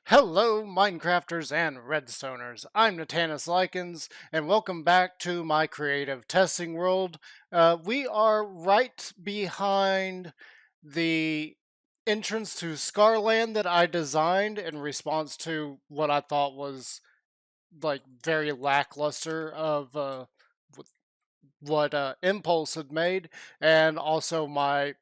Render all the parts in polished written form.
Hello, Minecrafters and Redstoners. I'm Natanus Likens, and welcome back to my creative testing world. We are right behind the entrance to Scarland that I designed in response to what I thought was like very lackluster of what Impulse had made, and also my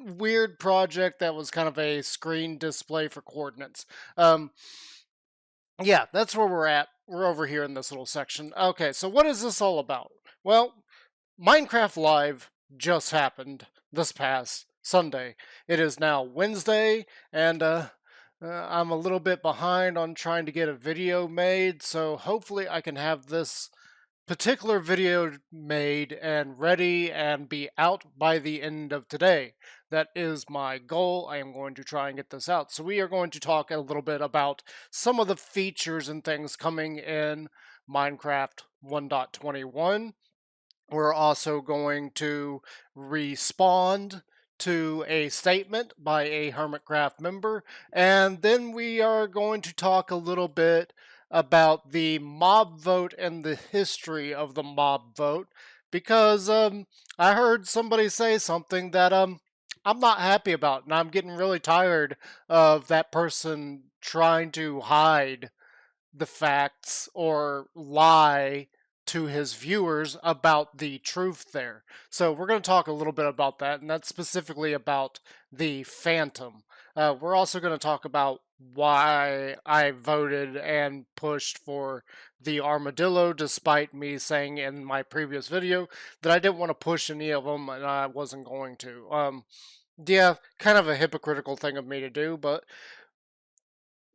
weird project that was kind of a screen display for coordinates. Um, yeah, that's where we're at. We're over here in this little section. Okay, so what is this all about? Well, Minecraft Live just happened this past Sunday. It is now Wednesday, and I'm a little bit behind on trying to get a video made, so hopefully I can have this particular video made and ready and be out by the end of today. That is my goal. I am going to try and get this out. So we are going to talk a little bit about some of the features and things coming in Minecraft 1.21. We're also going to respond to a statement by a Hermitcraft member, and then we are going to talk a little bit about the mob vote and the history of the mob vote, because I heard somebody say something that I'm not happy about, and I'm getting really tired of that person trying to hide the facts or lie to his viewers about the truth there. So we're going to talk a little bit about that, and that's specifically about the Phantom. We're also going to talk about why I voted and pushed for the Armadillo, despite me saying in my previous video that I didn't want to push any of them, and I wasn't going to. Yeah, kind of a hypocritical thing of me to do, but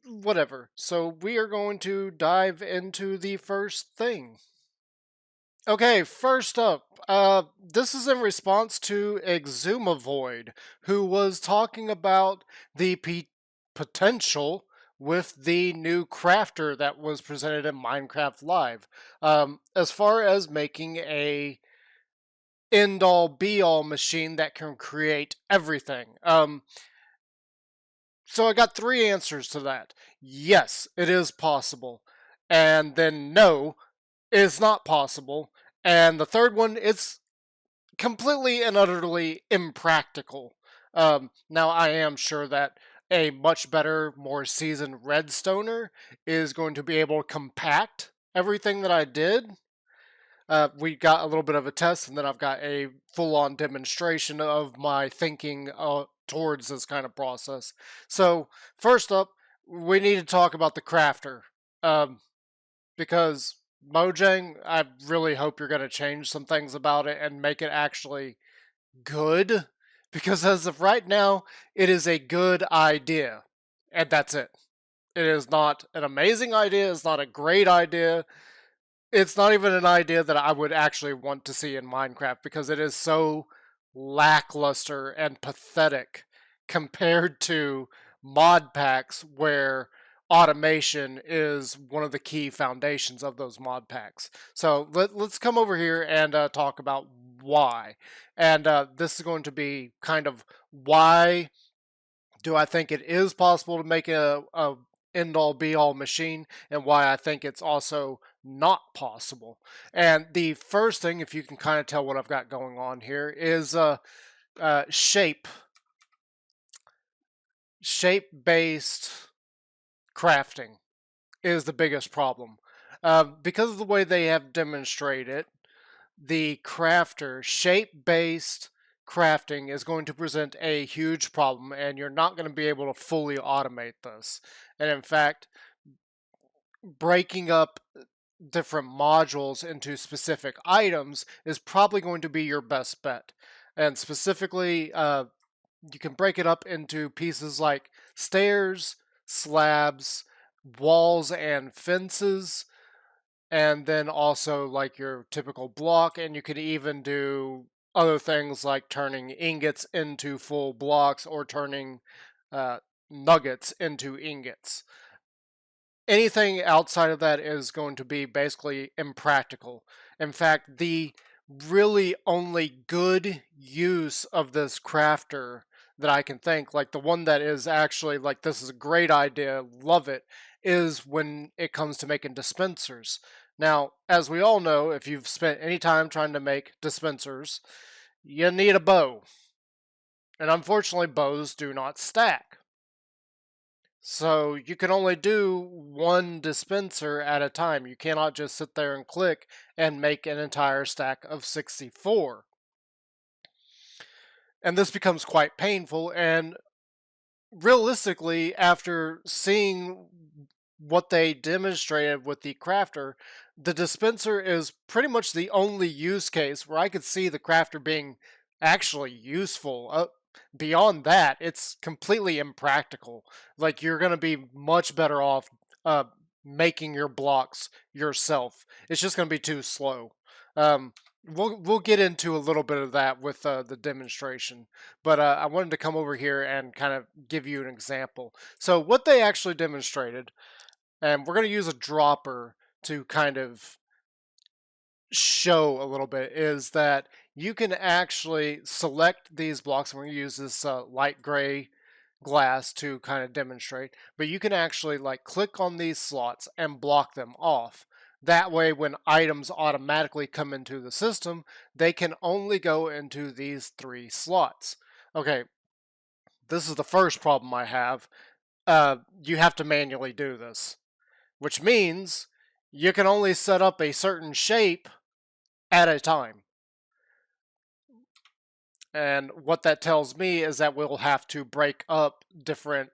whatever. So we are going to dive into the first thing. Okay, first up, this is in response to Xisuma Void, who was talking about the potential with the new crafter that was presented in Minecraft Live. As far as making a end-all be-all machine that can create everything. So I got three answers to that. Yes, it is possible. And then no, it's not possible. And the third one, it's completely and utterly impractical. Now, I am sure that a much better, more seasoned Redstoner is going to be able to compact everything that I did. We got a little bit of a test, and then I've got a full-on demonstration of my thinking towards this kind of process. So, first up, we need to talk about the crafter, because Mojang, I really hope you're going to change some things about it and make it actually good, because as of right now, it is a good idea, and that's it. It is not an amazing idea, it's not a great idea, it's not even an idea that I would actually want to see in Minecraft because it is so lackluster and pathetic compared to mod packs where automation is one of the key foundations of those mod packs. So let's come over here and talk about why. And this is going to be kind of why do I think it is possible to make a end all be all machine, and why I think it's also not possible. And the first thing, if you can kind of tell what I've got going on here, is shape based crafting is the biggest problem. Because of the way they have demonstrated, the crafter shape based crafting is going to present a huge problem, and you're not going to be able to fully automate this. And in fact, breaking up different modules into specific items is probably going to be your best bet. And specifically, you can break it up into pieces like stairs, slabs, walls, and fences, and then also like your typical block, and you can even do other things like turning ingots into full blocks or turning nuggets into ingots. Anything outside of that is going to be basically impractical. In fact, the really only good use of this crafter that I can think, like the one that is actually like, this is a great idea, love it, is when it comes to making dispensers. Now, as we all know, if you've spent any time trying to make dispensers, you need a bow. And unfortunately, bows do not stack. So you can only do one dispenser at a time. You cannot just sit there and click and make an entire stack of 64. And this becomes quite painful. And realistically, after seeing what they demonstrated with the crafter, the dispenser is pretty much the only use case where I could see the crafter being actually useful. Beyond that, it's completely impractical. Like, you're going to be much better off uh, making your blocks yourself. It's just going to be too slow. Um, we'll get into a little bit of that with the demonstration, but I wanted to come over here and kind of give you an example. So what they actually demonstrated, and we're going to use a dropper to kind of show a little bit, is that you can actually select these blocks. And we're going to use this light gray glass to kind of demonstrate, but you can actually like click on these slots and block them off. That way, when items automatically come into the system, they can only go into these 3 slots. Okay, this is the first problem I have. You have to manually do this, which means you can only set up a certain shape at a time. And what that tells me is that we'll have to break up different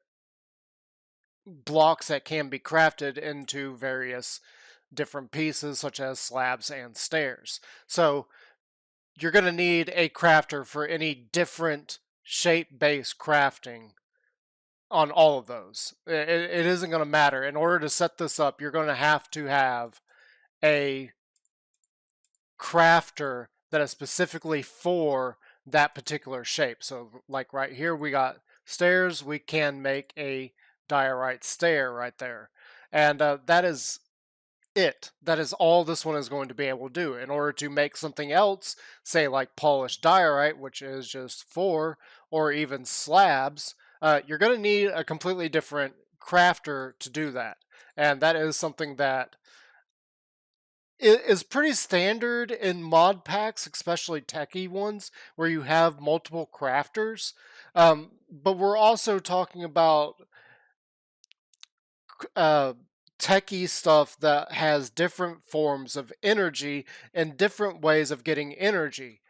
blocks that can be crafted into various different pieces, such as slabs and stairs. So you're going to need a crafter for any different shape-based crafting on all of those. It isn't going to matter. In order to set this up, you're going to have a crafter that is specifically for that particular shape. So like right here, we got stairs. We can make a diorite stair right there. And that is it. That is all this one is going to be able to do. In order to make something else, say like polished diorite, which is just 4, or even slabs, you're going to need a completely different crafter to do that. And that is something that is pretty standard in mod packs, especially techie ones, where you have multiple crafters. But we're also talking about uh, techie stuff that has different forms of energy and different ways of getting energy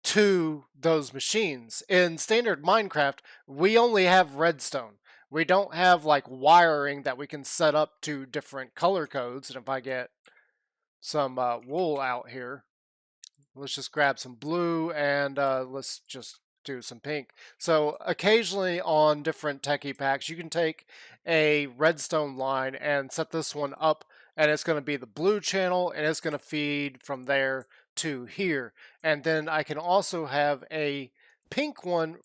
to those machines. In standard Minecraft, we only have redstone. We don't have like wiring that we can set up to different color codes. And if I get some wool out here, let's just grab some blue and let's just do some pink. So occasionally on different techie packs, you can take a redstone line and set this one up, and it's going to be the blue channel, and it's going to feed from there to here. And then I can also have a pink one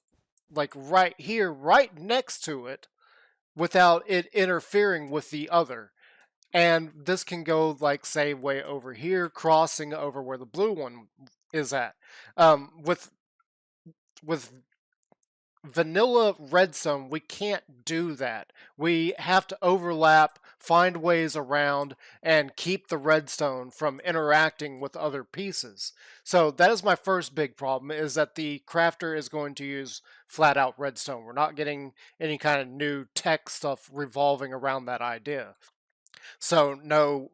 like right here, right next to it, without it interfering with the other. And this can go like, say, way over here, crossing over where the blue one is at. With vanilla redstone, we can't do that. We have to overlap, find ways around, and keep the redstone from interacting with other pieces. So that is my first big problem, is that the crafter is going to use flat out redstone. We're not getting any kind of new tech stuff revolving around that idea. So no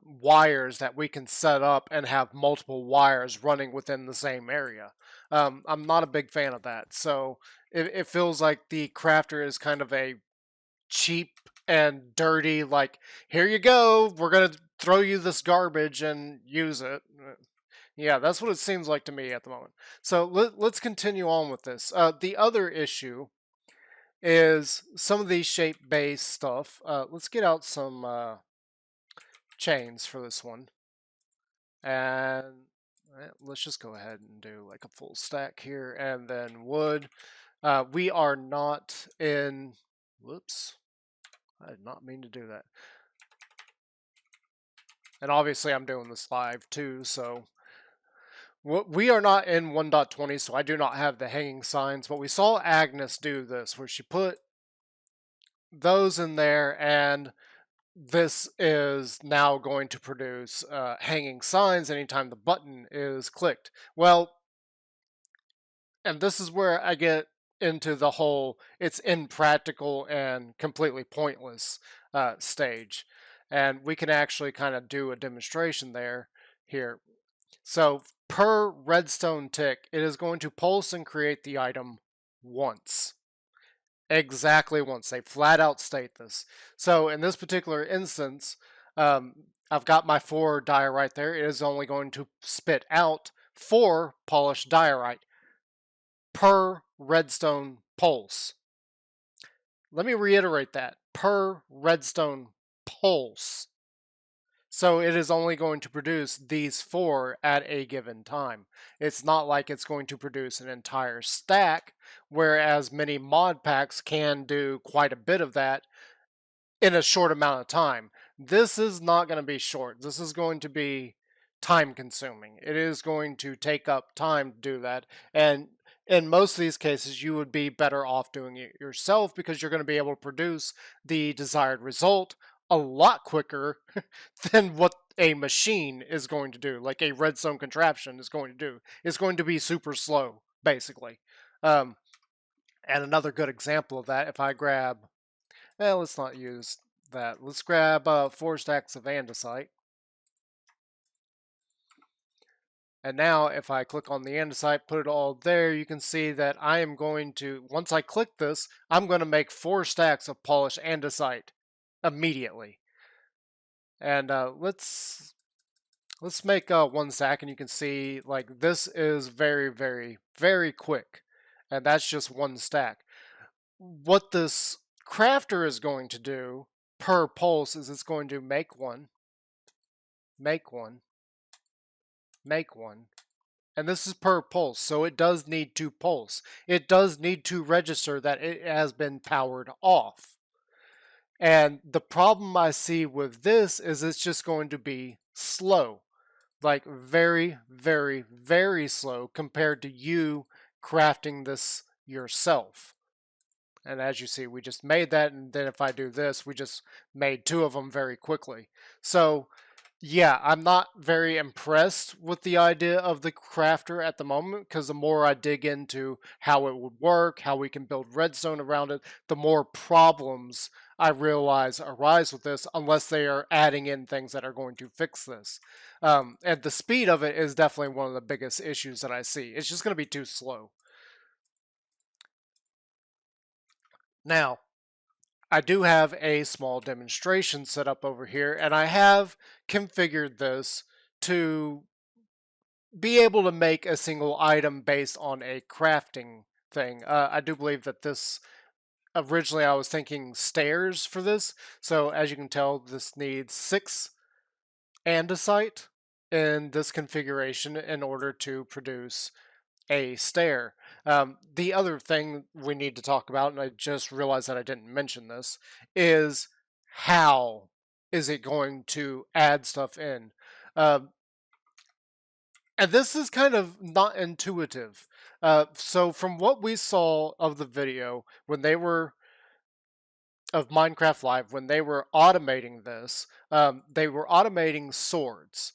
wires that we can set up and have multiple wires running within the same area. I'm not a big fan of that. So it feels like the crafter is kind of a cheap and dirty, like, here you go, we're going to throw you this garbage and use it. Yeah, that's what it seems like to me at the moment. So let's continue on with this. The other issue is some of these shape-based stuff. Let's get out some chains for this one. And let's just go ahead and do like a full stack here, and then wood. We are not in, whoops, I did not mean to do that. And obviously I'm doing this live too, so We are not in 1.20, so I do not have the hanging signs, but we saw Agnes do this, where she put those in there, and this is now going to produce hanging signs anytime the button is clicked. Well, and this is where I get into the whole it's impractical and completely pointless stage. And we can actually kind of do a demonstration there here. So per redstone tick, it is going to pulse and create the item once. Exactly once. They flat out state this. So in this particular instance, I've got my 4 diorite there. It is only going to spit out 4 polished diorite per redstone pulse. Let me reiterate that. Per redstone pulse. So it is only going to produce these 4 at a given time. It's not like it's going to produce an entire stack, whereas many mod packs can do quite a bit of that in a short amount of time. This is not going to be short. This is going to be time consuming. It is going to take up time to do that. And in most of these cases, you would be better off doing it yourself because you're going to be able to produce the desired result a lot quicker than what a machine is going to do, like a redstone contraption is going to do. It's going to be super slow, basically. And another good example of that, if I grab, let's not use that. Let's grab 4 stacks of andesite. And now if I click on the andesite, put it all there, you can see that I am going to, once I click this, I'm going to make 4 stacks of polished andesite immediately. And let's make 1 stack, and you can see like this is very, very, very quick. And that's just 1 stack. What this crafter is going to do per pulse is it's going to make 1, make 1, make 1, and this is per pulse, so it does need to pulse. It does need to register that it has been powered off. And the problem I see with this is it's just going to be slow. Like very, very, very slow compared to you crafting this yourself. And as you see, we just made that, and then if I do this, we just made 2 of them very quickly. So yeah, I'm not very impressed with the idea of the crafter at the moment, because the more I dig into how it would work, how we can build redstone around it, the more problems I realize arise with this, unless they are adding in things that are going to fix this. And the speed of it is definitely one of the biggest issues that I see. It's just going to be too slow. Now, I do have a small demonstration set up over here, and I have configured this to be able to make a single item based on a crafting thing. I do believe that this, originally I was thinking stairs for this, so as you can tell, this needs 6 andesite in this configuration in order to produce a stair. The other thing we need to talk about, and I just realized that I didn't mention this, is how is it going to add stuff in? Um, and this is kind of not intuitive. So from what we saw of the video when they were of Minecraft Live, when they were automating this, they were automating swords.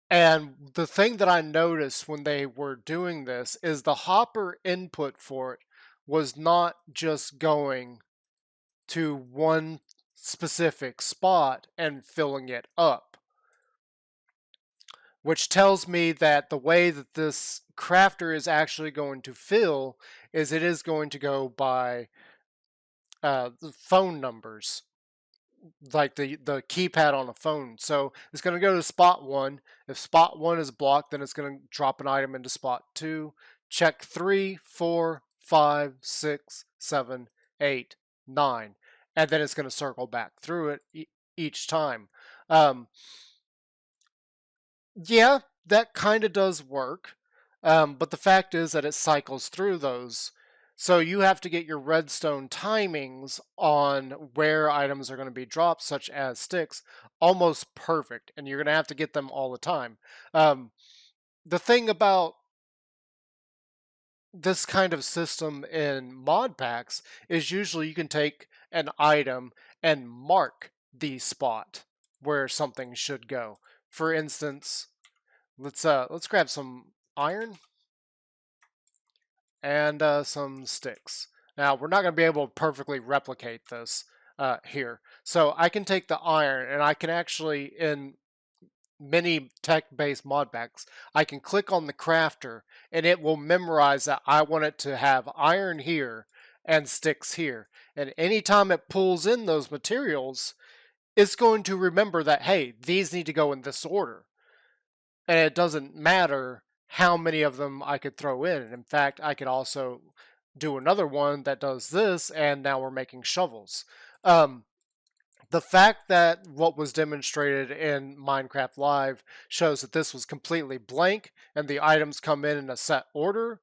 And the thing that I noticed when they were doing this is the hopper input for it was not just going to one specific spot and filling it up, which tells me that the way that this crafter is actually going to fill is it is going to go by the phone numbers, like the keypad on a phone. So it's going to go to spot 1. If spot 1 is blocked, then it's going to drop an item into spot 2. Check 3, 4, 5, 6, 7, 8, 9, and then it's going to circle back through it each time. Yeah, that kind of does work, but the fact is that it cycles through those. So you have to get your redstone timings on where items are going to be dropped, such as sticks, almost perfect, and you're going to have to get them all the time. the thing about this kind of system in mod packs is usually you can take an item and mark the spot where something should go. For instance, let's grab some iron and some sticks. Now we're not going to be able to perfectly replicate this here, so I can take the iron and I can actually in many tech-based mod packs, I can click on the crafter and it will memorize that I want it to have iron here and sticks here. And anytime it pulls in those materials, it's going to remember that, hey, these need to go in this order. And it doesn't matter how many of them I could throw in. In fact, I could also do another one that does this, and now we're making shovels. The fact that what was demonstrated in Minecraft Live shows that this was completely blank and the items come in a set order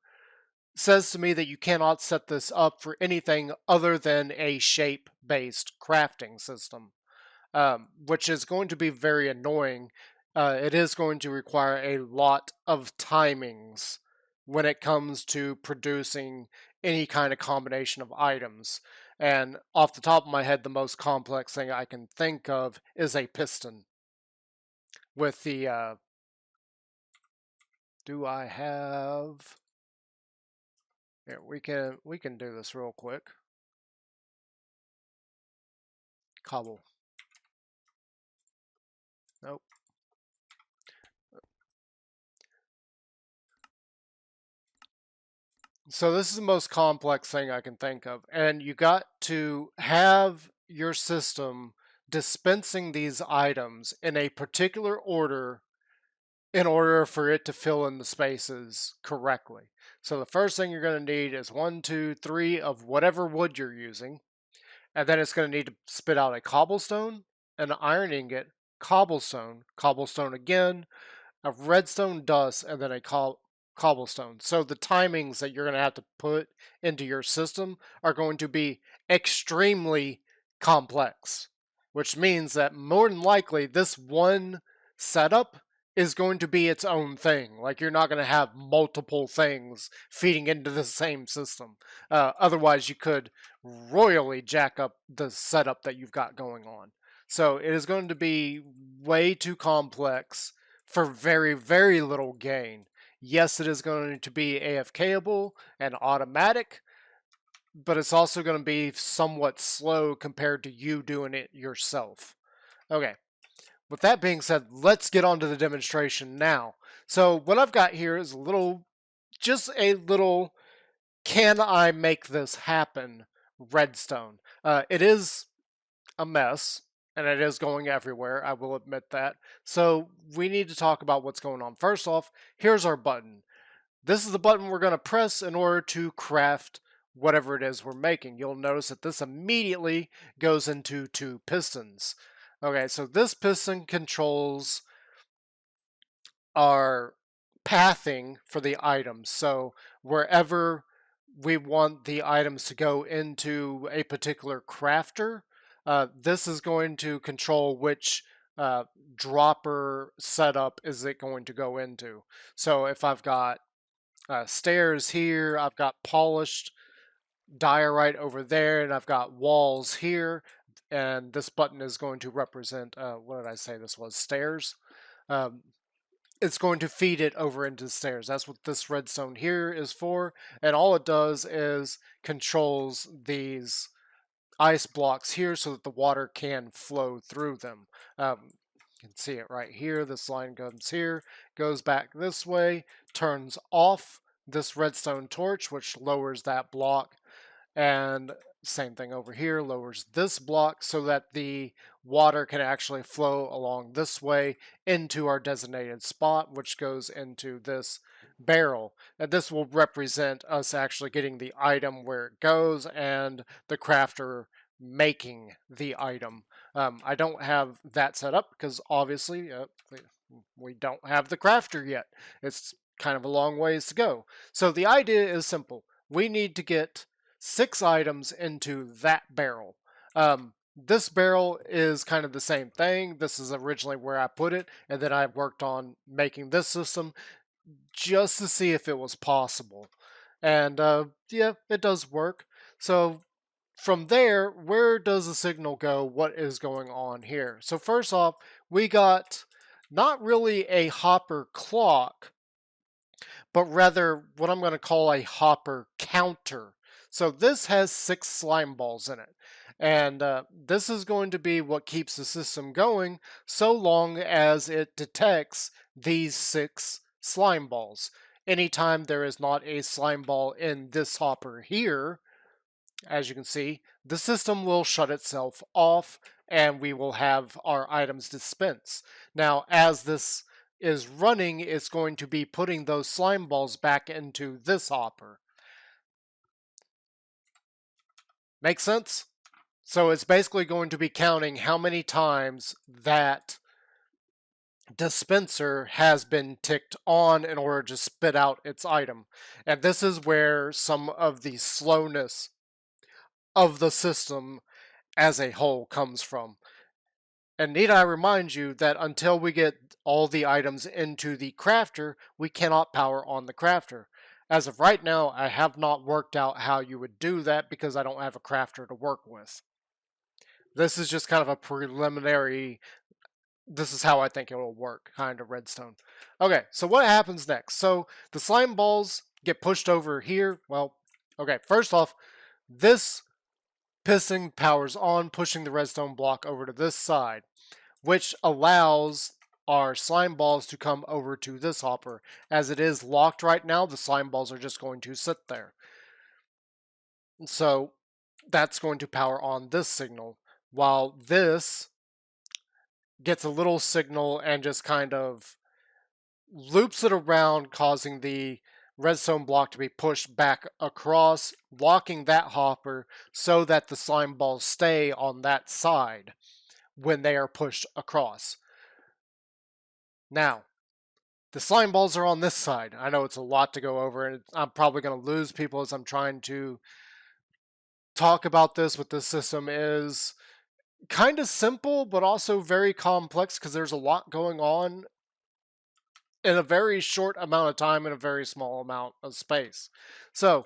says to me that you cannot set this up for anything other than a shape-based crafting system, which is going to be very annoying. It is going to require a lot of timings when it comes to producing any kind of combination of items. And off the top of my head, the most complex thing I can think of is a piston. With the, do I have? Here, we can do this real quick. Cobble. Nope. So this is the most complex thing I can think of, and you got to have your system dispensing these items in a particular order in order for it to fill in the spaces correctly. So the first thing you're going to need is 1, 2, 3 of whatever wood you're using, and then it's going to need to spit out a cobblestone, an iron ingot, cobblestone, cobblestone again, a redstone dust, and then a cobblestone. So the timings that you're going to have to put into your system are going to be extremely complex, which means that more than likely this one setup is going to be its own thing. Like you're not going to have multiple things feeding into the same system. Otherwise, you could royally jack up the setup that you've got going on. So it is going to be way too complex for very, very little gain. Yes, it is going to be AFKable and automatic, but it's also going to be somewhat slow compared to you doing it yourself. Okay, with that being said, let's get on to the demonstration now. So what I've got here is just a little, can I make this happen redstone. It is a mess, and it is going everywhere, I will admit that. So we need to talk about what's going on. First off, here's our button. This is the button we're going to press in order to craft whatever it is we're making. You'll notice that this immediately goes into 2 pistons. Okay, so this piston controls our pathing for the items. So wherever we want the items to go into a particular crafter, this is going to control which dropper setup is it going to go into. So if I've got stairs here, I've got polished diorite over there, and I've got walls here, and this button is going to represent, what did I say this was, stairs? It's going to feed it over into the stairs. That's what this redstone here is for, and all it does is controls these ice blocks here so that the water can flow through them. You can see it right here. This line comes here, goes back this way, turns off this redstone torch, which lowers that block, and same thing over here, lowers this block so that the water can actually flow along this way into our designated spot, which goes into this barrel. And this will represent us actually getting the item where it goes and the crafter making the item. I don't have that set up because obviously we don't have the crafter yet. It's kind of a long ways to go. So the idea is simple. We need to get 6 items into that barrel. This barrel is kind of the same thing. This is originally where I put it, and then I worked on making this system. just to see if it was possible. And yeah, it does work. So from there, where does the signal go? What is going on here? So first off, we got not really a hopper clock, but rather what I'm going to call a hopper counter. So this has 6 slime balls in it. And this is going to be what keeps the system going so long as it detects these 6 slime balls. Anytime there is not a slime ball in this hopper here, as you can see, the system will shut itself off and we will have our items dispense. Now, as this is running, it's going to be putting those slime balls back into this hopper. Make sense? So it's basically going to be counting how many times that dispenser has been ticked on in order to spit out its item. And this is where some of the slowness of the system as a whole comes from. And need I remind you that until we get all the items into the crafter, we cannot power on the crafter. As of right now, I have not worked out how you would do that because I don't have a crafter to work with. This is just kind of a preliminary, this is how I think it will work, kind of redstone. Okay, so what happens next? So the slime balls get pushed over here. Well, okay, first off, this piston powers on, pushing the redstone block over to this side, which allows our slime balls to come over to this hopper. As it is locked right now, the slime balls are just going to sit there. So that's going to power on this signal, while this gets a little signal and just kind of loops it around, causing the redstone block to be pushed back across, locking that hopper so that the slime balls stay on that side when they are pushed across. Now, the slime balls are on this side. I know it's a lot to go over, and I'm probably going to lose people as I'm trying to talk about this. What this system is kind of simple, but also very complex because there's a lot going on in a very short amount of time in a very small amount of space. So,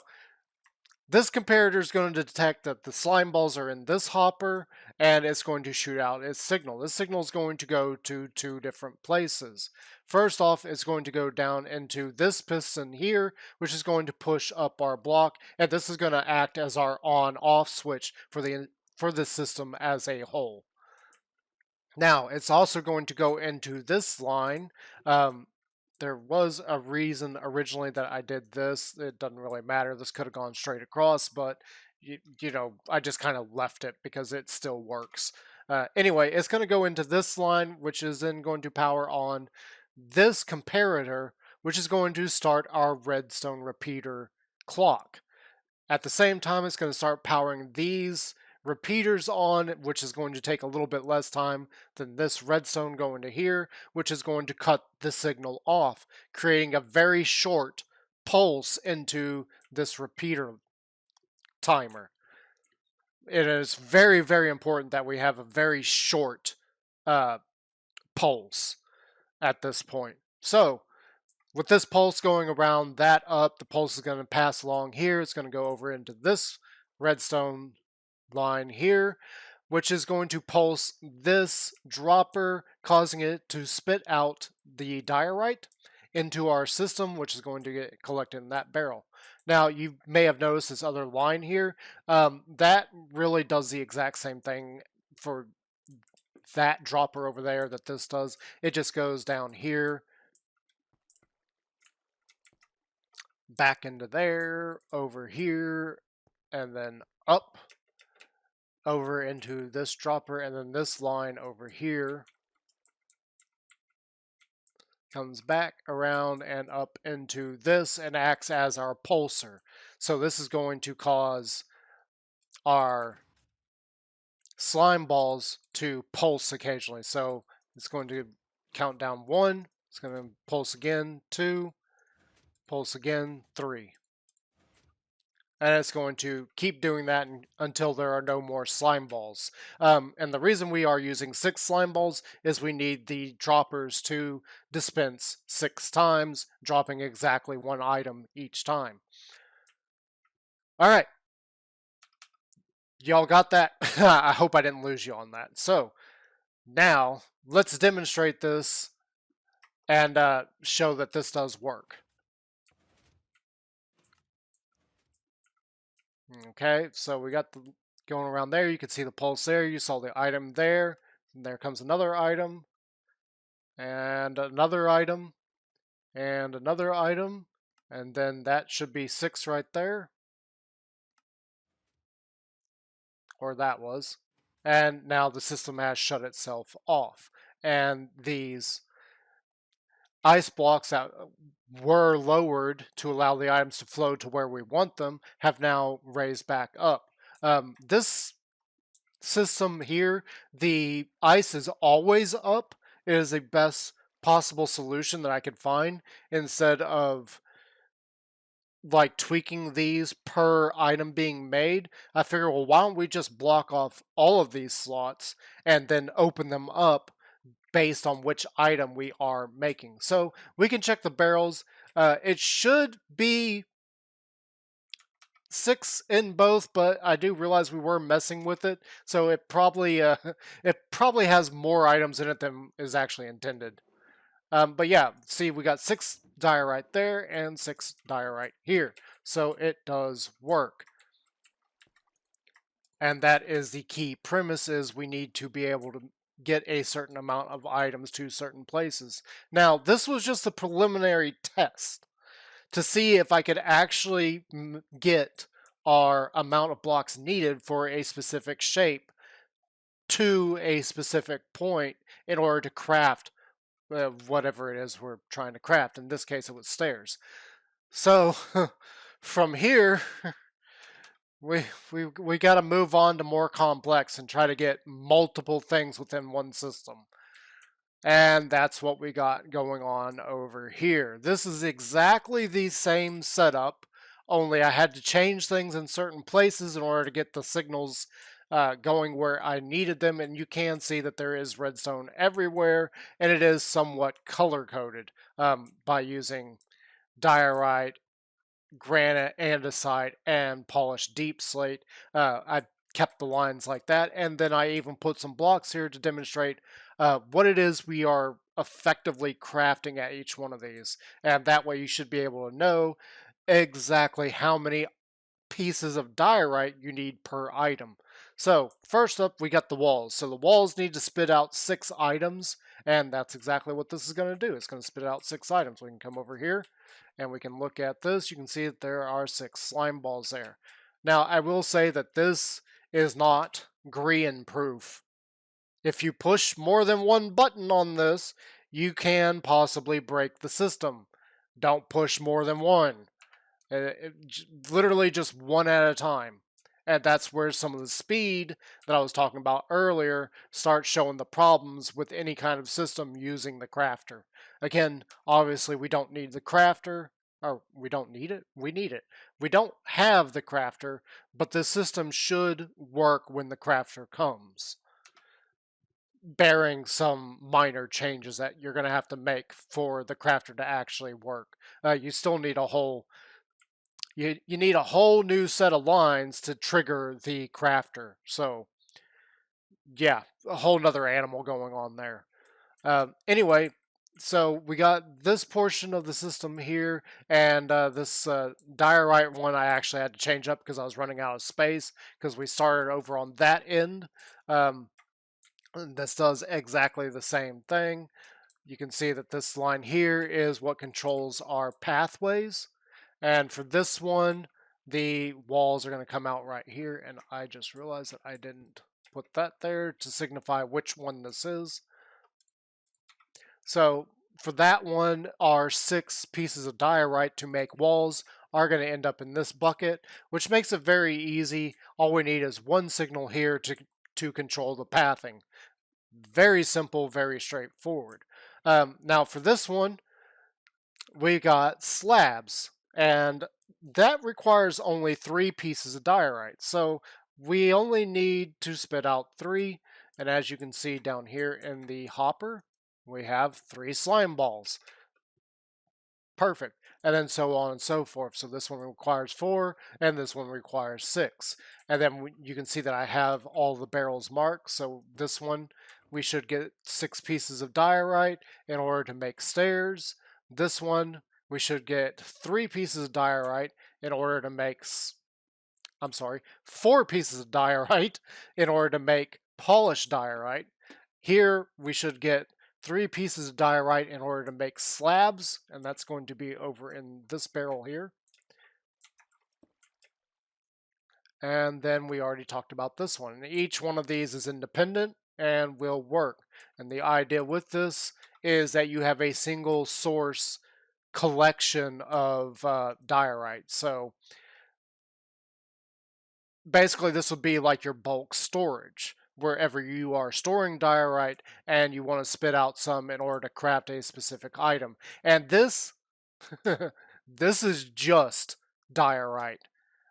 this comparator is going to detect that the slime balls are in this hopper and it's going to shoot out its signal. This signal is going to go to 2 different places. First off, it's going to go down into this piston here, which is going to push up our block, and this is going to act as our on-off switch for the system as a whole. Now, it's also going to go into this line. There was a reason originally that I did this. It doesn't really matter. This could have gone straight across, but you know, I just kind of left it because it still works. Anyway, it's going to go into this line, which is then going to power on this comparator, which is going to start our redstone repeater clock. At the same time, it's going to start powering these repeaters on, which is going to take a little bit less time than this redstone going to here, which is going to cut the signal off, creating a very short pulse into this repeater timer. It is very, very important that we have a very short pulse at this point. So, with this pulse going around that up, the pulse is going to pass along here. It's going to go over into this redstone line here, which is going to pulse this dropper, causing it to spit out the diorite into our system, which is going to get collected in that barrel. Now, you may have noticed this other line here. That really does the exact same thing for that dropper over there that this does. It just goes down here, back into there, over here, and then up over into this dropper, and then this line over here comes back around and up into this and acts as our pulsar. So this is going to cause our slime balls to pulse occasionally. So it's going to count down 1, it's going to pulse again, 2, pulse again, 3. and it's going to keep doing that until there are no more slime balls. And the reason we are using 6 slime balls is we need the droppers to dispense 6 times, dropping exactly 1 item each time. All right, y'all got that? I hope I didn't lose you on that. So now let's demonstrate this and show that this does work. Okay, so we got the going around there. You can see the pulse there. You saw the item there. And there comes another item, and another item, and another item, and then that should be 6 right there, or that was. And now the system has shut itself off. And these ice blocks that were lowered to allow the items to flow to where we want them have now raised back up. This system here, the ice is always up. It is the best possible solution that I could find instead of like tweaking these per item being made. I figure, well, why don't we just block off all of these slots and then open them up based on which item we are making. So we can check the barrels. It should be 6 in both, but I do realize we were messing with it, so it probably has more items in it than is actually intended. But yeah, see, we got 6 diorite there and 6 diorite here, so it does work. And that is the key premise: is we need to be able to get a certain amount of items to certain places. Now, this was just a preliminary test to see if I could actually get our amount of blocks needed for a specific shape to a specific point in order to craft whatever it is we're trying to craft. In this case, it was stairs. So from here, we got to move on to more complex and try to get multiple things within one system. And that's what we got going on over here. This is exactly the same setup, only I had to change things in certain places in order to get the signals going where I needed them. And you can see that there is redstone everywhere, and it is somewhat color-coded by using diorite, granite, andesite, and polished deep slate. I kept the lines like that, and then I even put some blocks here to demonstrate what it is we are effectively crafting at each one of these. And that way you should be able to know exactly how many pieces of diorite you need per item. So first up, we got the walls. So the walls need to spit out 6 items, and that's exactly what this is going to do. It's going to spit out 6 items. We can come over here and we can look at this. You can see that there are 6 slime balls there. Now, I will say that this is not green proof. If you push more than one button on this, you can possibly break the system. Don't push more than one. Literally just one at a time. And that's where some of the speed that I was talking about earlier starts showing the problems with any kind of system using the crafter. Again, obviously we don't need the crafter, or we don't need it, we need it. We don't have the crafter, but the system should work when the crafter comes, bearing some minor changes that you're going to have to make for the crafter to actually work. You still need a whole you need a whole new set of lines to trigger the crafter. So yeah, a whole nother animal going on there. Anyway, so we got this portion of the system here, and this diorite one I actually had to change up because I was running out of space because we started over on that end. This does exactly the same thing. You can see that this line here is what controls our pathways. And for this one, the walls are going to come out right here. And I just realized that I didn't put that there to signify which one this is. So for that one, our 6 pieces of diorite to make walls are going to end up in this bucket, which makes it very easy. All we need is one signal here to control the pathing. Very simple, very straightforward. Now for this one, we got slabs. And that requires only 3 pieces of diorite. So we only need to spit out 3. And as you can see down here in the hopper, we have 3 slime balls. Perfect. And then so on and so forth. So this one requires 4, and this one requires 6. And then you can see that I have all the barrels marked. So this one, we should get 6 pieces of diorite in order to make stairs. This one, we should get 3 pieces of diorite in order to make, I'm sorry, 4 pieces of diorite in order to make polished diorite. Here, we should get 3 pieces of diorite in order to make slabs, and that's going to be over in this barrel here. And then we already talked about this one. Each one of these is independent and will work. And the idea with this is that you have a single source collection of diorite. So basically, this would be like your bulk storage. Wherever you are storing diorite and you want to spit out some in order to craft a specific item. And this, this is just diorite.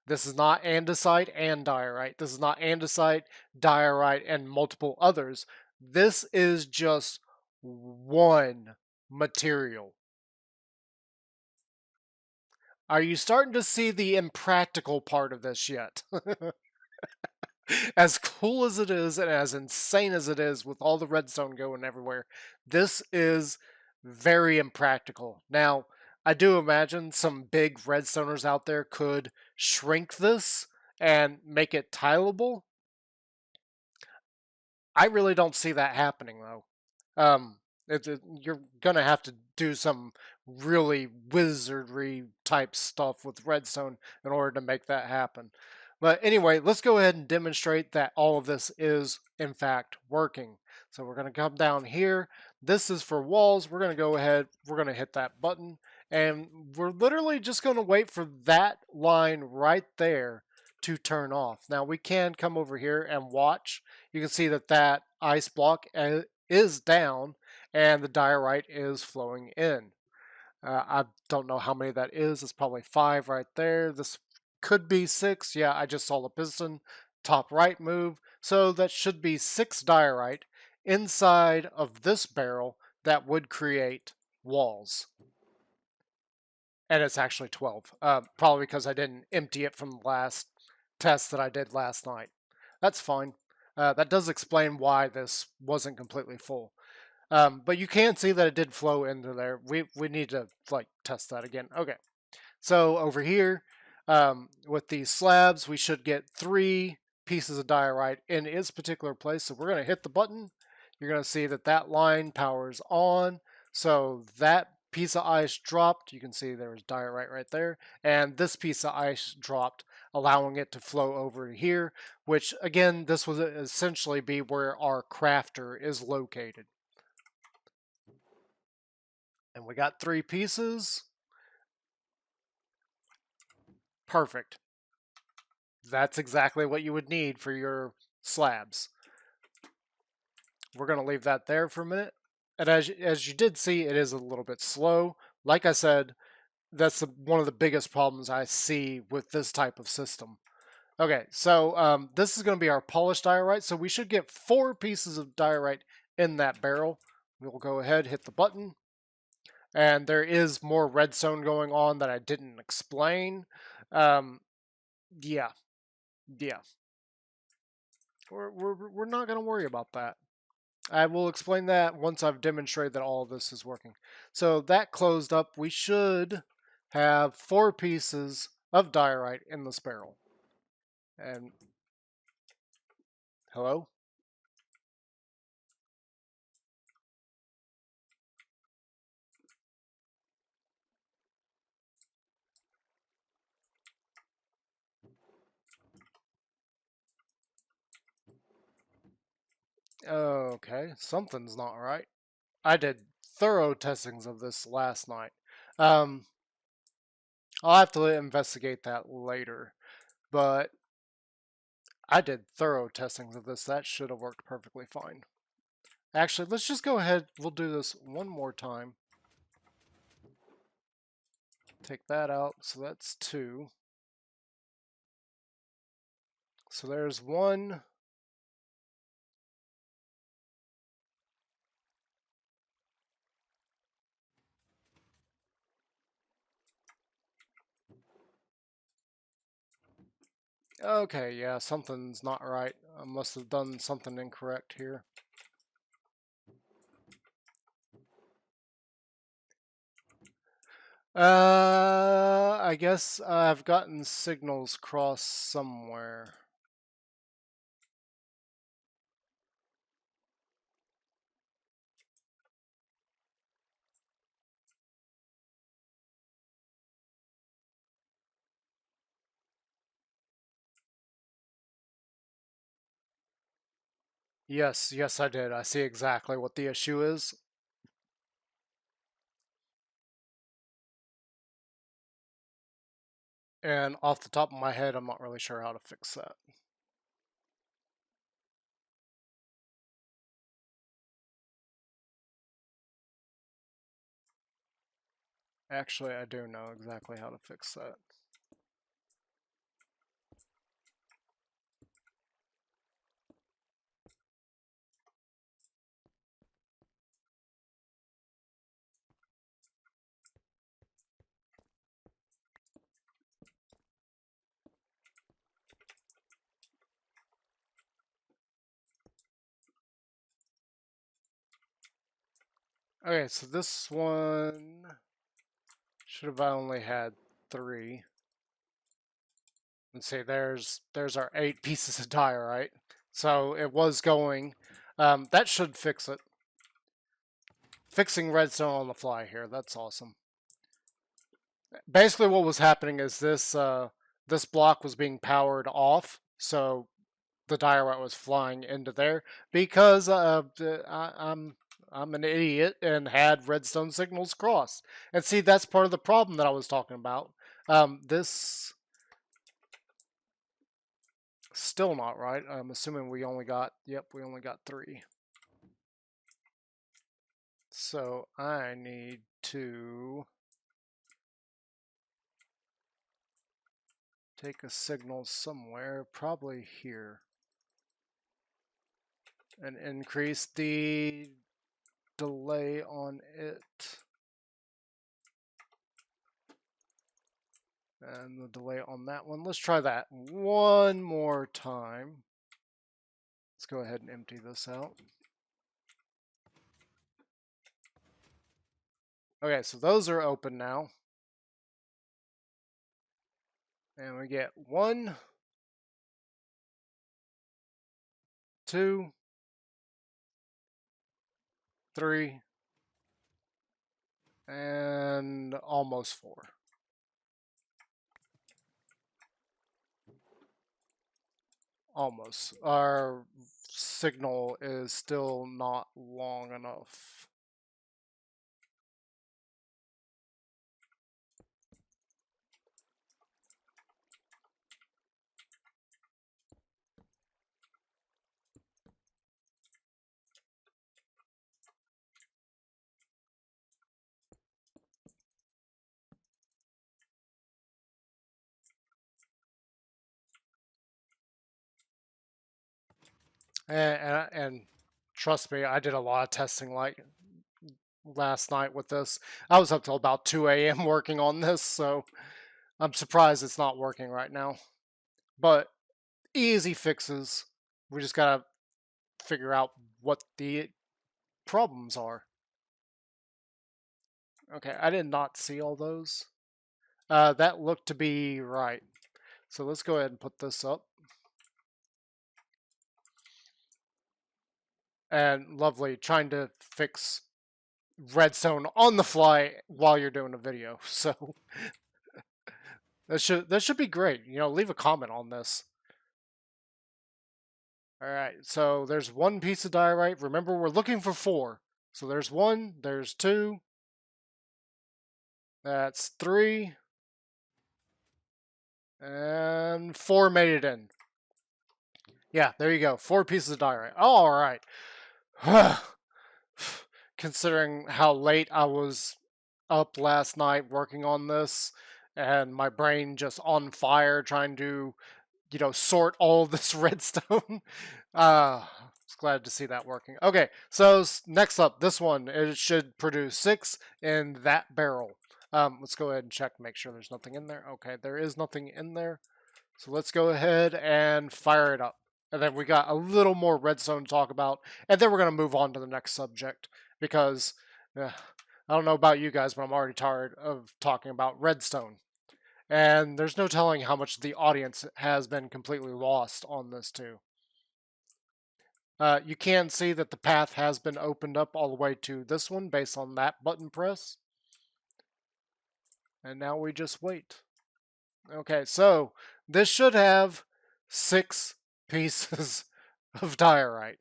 This is not andesite and diorite. This is not andesite, diorite, and multiple others. This is just one material. Are you starting to see the impractical part of this yet? As cool as it is and as insane as it is with all the redstone going everywhere, this is very impractical. Now, I do imagine some big redstoners out there could shrink this and make it tileable. I really don't see that happening though. You're gonna have to do some really wizardry type stuff with redstone in order to make that happen. But anyway, let's go ahead and demonstrate that all of this is in fact working. So we're gonna come down here. This is for walls. We're gonna go ahead, we're gonna hit that button, and we're literally just gonna wait for that line right there to turn off. Now we can come over here and watch. You can see that that ice block is down and the diorite is flowing in. I don't know how many that is. It's probably 5 right there. This could be 6. Yeah, I just saw the piston top right move. So that should be 6 diorite inside of this barrel that would create walls. And it's actually 12. Probably because I didn't empty it from the last test that I did last night. That's fine. That does explain why this wasn't completely full. But you can see that it did flow into there. We need to like test that again. Okay. So over here, with these slabs, we should get 3 pieces of diorite in its particular place. So we're going to hit the button. You're going to see that that line powers on. So that piece of ice dropped. You can see there was diorite right there. And this piece of ice dropped, allowing it to flow over here, which again, this would essentially be where our crafter is located. And we got 3 pieces. Perfect. That's exactly what you would need for your slabs. We're going to leave that there for a minute. And as you did see, it is a little bit slow. Like I said, that's one of the biggest problems I see with this type of system. Okay, so this is going to be our polished diorite. So we should get 4 pieces of diorite in that barrel. We'll go ahead, hit the button. And there is more redstone going on that I didn't explain. Yeah, yeah. We're not going to worry about that. I will explain that once I've demonstrated that all of this is working. So that closed up. We should have 4 pieces of diorite in this barrel. And hello? Okay, something's not right. I did thorough testings of this last night. Um, I'll have to investigate that later, but I did thorough testings of this. That should have worked perfectly fine. Actually, let's just go ahead. We'll do this one more time. Take that out, so that's 2. So there's 1. Okay, yeah, something's not right. I must have done something incorrect here. I guess I've gotten signals crossed somewhere. Yes, yes, I did. I see exactly what the issue is. And off the top of my head, I'm not really sure how to fix that. Actually, I do know exactly how to fix that. Okay, so this one should have only had 3. Let's see, there's our 8 pieces of diorite. So it was going. That should fix it. Fixing redstone on the fly here. That's awesome. Basically, what was happening is this block was being powered off, so the diorite was flying into there because I'm an idiot and had redstone signals crossed. And see, that's part of the problem that I was talking about. This still not right. I'm assuming we only got, yep, we only got 3. So I need to take a signal somewhere, probably here, and increase the delay on it. And the delay on that one. Let's try that one more time. Let's go ahead and empty this out. Okay, so those are open now. And we get 1, 2, 3, and almost 4. Almost. Our signal is still not long enough. And trust me, I did a lot of testing like last night with this. I was up till about 2 a.m. working on this, so I'm surprised it's not working right now. But easy fixes. We just gotta figure out what the problems are. Okay, I did not see all those. That looked to be right. So let's go ahead and put this up. And lovely, trying to fix redstone on the fly while you're doing a video. So that should be great. You know, leave a comment on this. All right, so there's 1 piece of diorite. Remember, we're looking for 4. So there's 1, there's 2, that's 3, and 4 made it in. Yeah, there you go. 4 pieces of diorite. All right. Considering how late I was up last night working on this, and my brain just on fire trying to, sort all of this redstone. Was glad to see that working. Okay, so next up, this one, it should produce 6 in that barrel. Let's go ahead and check, make sure there's nothing in there. Okay, there is nothing in there. So let's go ahead and fire it up. And then we got a little more redstone to talk about, and then we're going to move on to the next subject because I don't know about you guys, but I'm already tired of talking about redstone. And there's no telling how much the audience has been completely lost on this too. You can see that the path has been opened up all the way to this one based on that button press. And now we just wait. Okay, so this should have 6 pieces of diorite.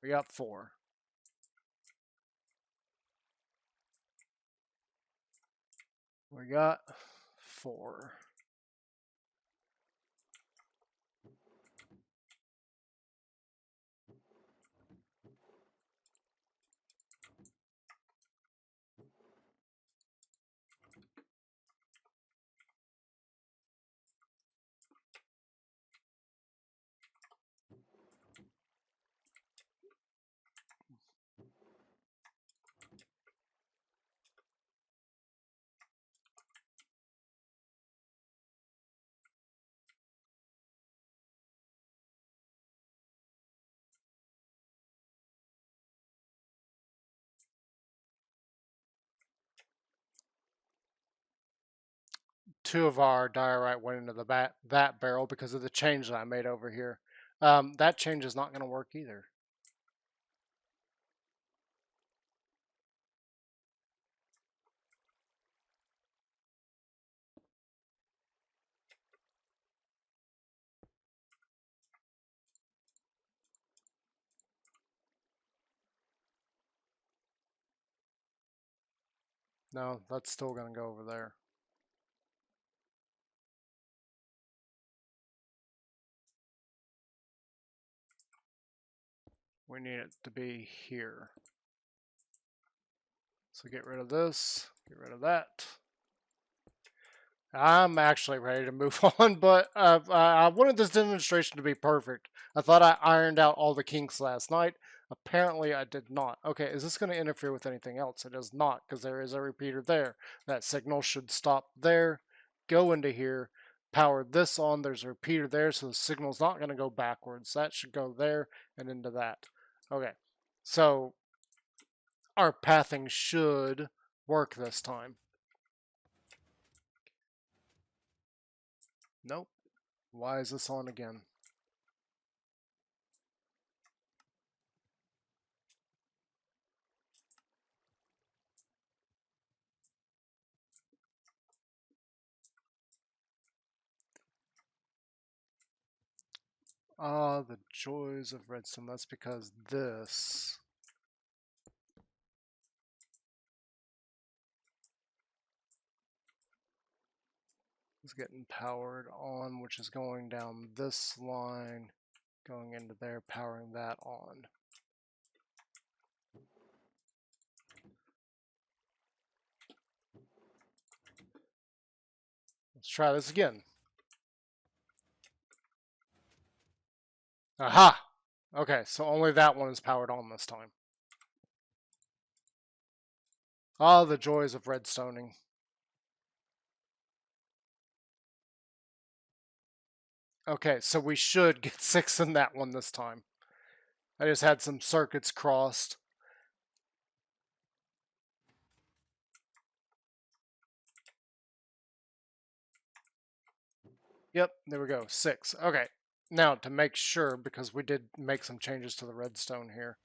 We got 4. We got 4. 2 of our diorite went into that barrel because of the change that I made over here. That change is not going to work either. No, that's still going to go over there. We need it to be here. So get rid of this, get rid of that. I'm actually ready to move on, but I wanted this demonstration to be perfect. I thought I ironed out all the kinks last night. Apparently, I did not. Okay, is this going to interfere with anything else? It is not, because there is a repeater there. That signal should stop there, go into here, power this on. There's a repeater there, so the signal's not going to go backwards. That should go there and into that. Okay, so our pathing should work this time. Nope. Why is this on again? Ah, the joys of Redstone. That's because this is getting powered on, which is going down this line, going into there, powering that on. Let's try this again. Aha! Okay, so only that one is powered on this time. Ah, the joys of redstoning. Okay, so we should get 6 in that one this time. I just had some circuits crossed. Yep, there we go, 6. Okay, now to make sure, because we did make some changes to the redstone here.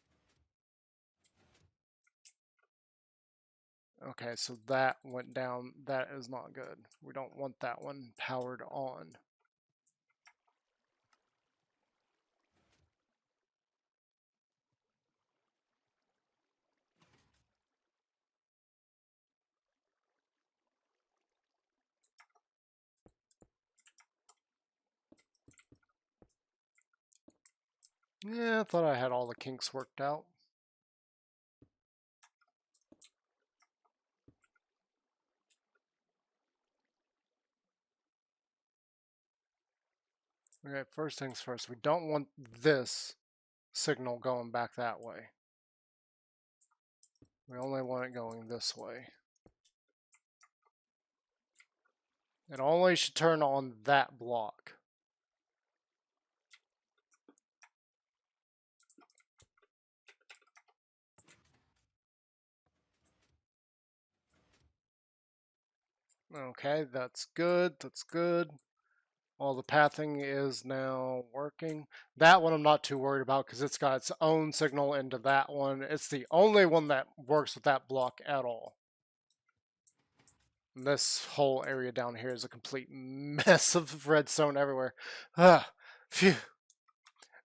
Okay, so that went down. That is not good. We don't want that one powered on. Yeah, I thought I had all the kinks worked out. Okay, first things first, we don't want this signal going back that way. We only want it going this way. It only should turn on that block. Okay, that's good, that's good. All the pathing is now working. That one I'm not too worried about because it's got its own signal into that one. It's the only one that works with that block at all. And this whole area down here is a complete mess of redstone everywhere. Ah, phew.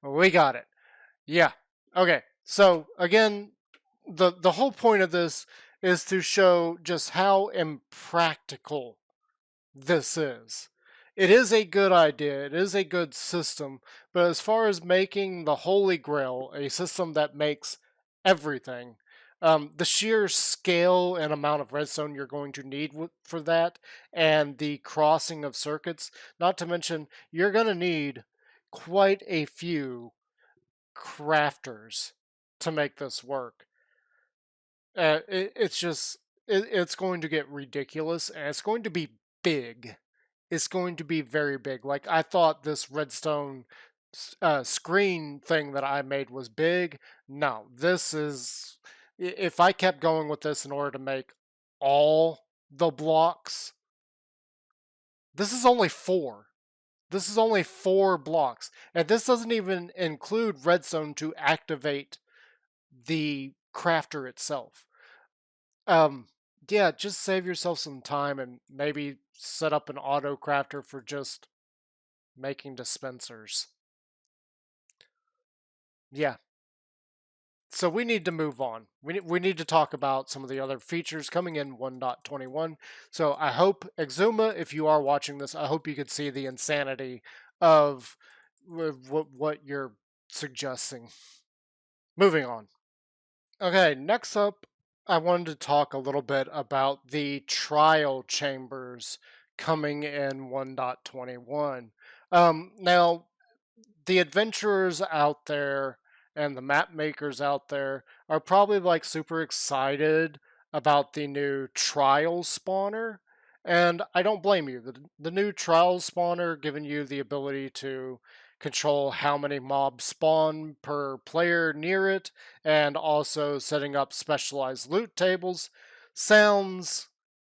We got it. Yeah. Okay. So again, the whole point of this is to show just how impractical this is. It is a good idea, it is a good system, but as far as making the Holy Grail a system that makes everything, the sheer scale and amount of redstone you're going to need for that, and the crossing of circuits, not to mention, you're going to need quite a few crafters to make this work. It's just, it's going to get ridiculous, and it's going to be big. It's going to be very big. Like, I thought this redstone screen thing that I made was big. No, this is. If I kept going with this in order to make all the blocks, this is only 4. This is only 4 blocks. And this doesn't even include redstone to activate the crafter itself. Um, yeah, just save yourself some time and maybe set up an auto crafter for just making dispensers. Yeah. So we need to move on. We need to talk about some of the other features coming in 1.21. So I hope, Xisuma, if you are watching this, I hope you could see the insanity of what you're suggesting. Moving on. Okay, next up, I wanted to talk a little bit about the trial chambers coming in 1.21. Now, the adventurers out there and the map makers out there are probably like super excited about the new trial spawner. And I don't blame you. The new trial spawner giving you the ability to control how many mobs spawn per player near it, and also setting up specialized loot tables sounds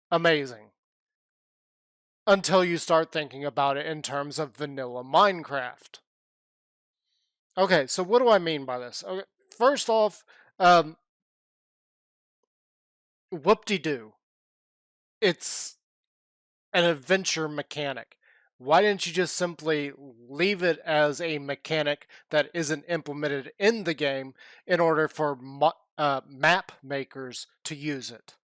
amazing until you start thinking about it in terms of vanilla Minecraft. Okay, so what do I mean by this? Okay, first off, um, whoop-de-doo. It's an adventure mechanic. Why didn't you just simply leave it as a mechanic that isn't implemented in the game in order for map makers to use it?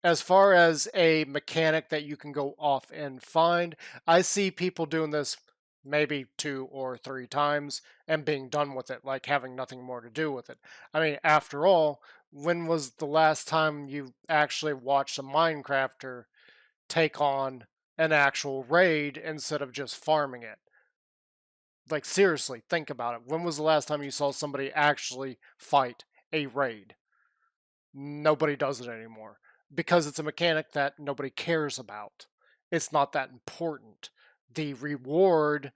As far as a mechanic that you can go off and find, I see people doing this maybe 2 or 3 times and being done with it, like having nothing more to do with it. I mean, after all, when was the last time you actually watched a Minecrafter take on an actual raid instead of just farming it? Like, seriously, think about it. When was the last time you saw somebody actually fight a raid? Nobody does it anymore because it's a mechanic that nobody cares about. It's not that important. The reward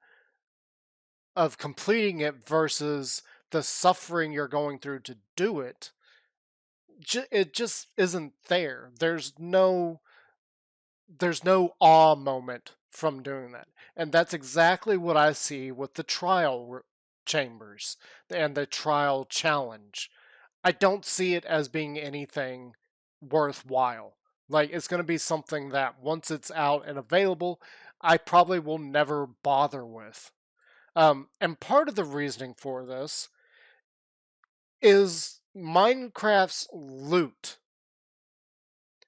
of completing it versus the suffering you're going through to do it, it just isn't there. There's no awe moment from doing that. And that's exactly what I see with the trial chambers and the trial challenge. I don't see it as being anything worthwhile. Like, it's going to be something that once it's out and available, I probably will never bother with. And part of the reasoning for this is Minecraft's loot.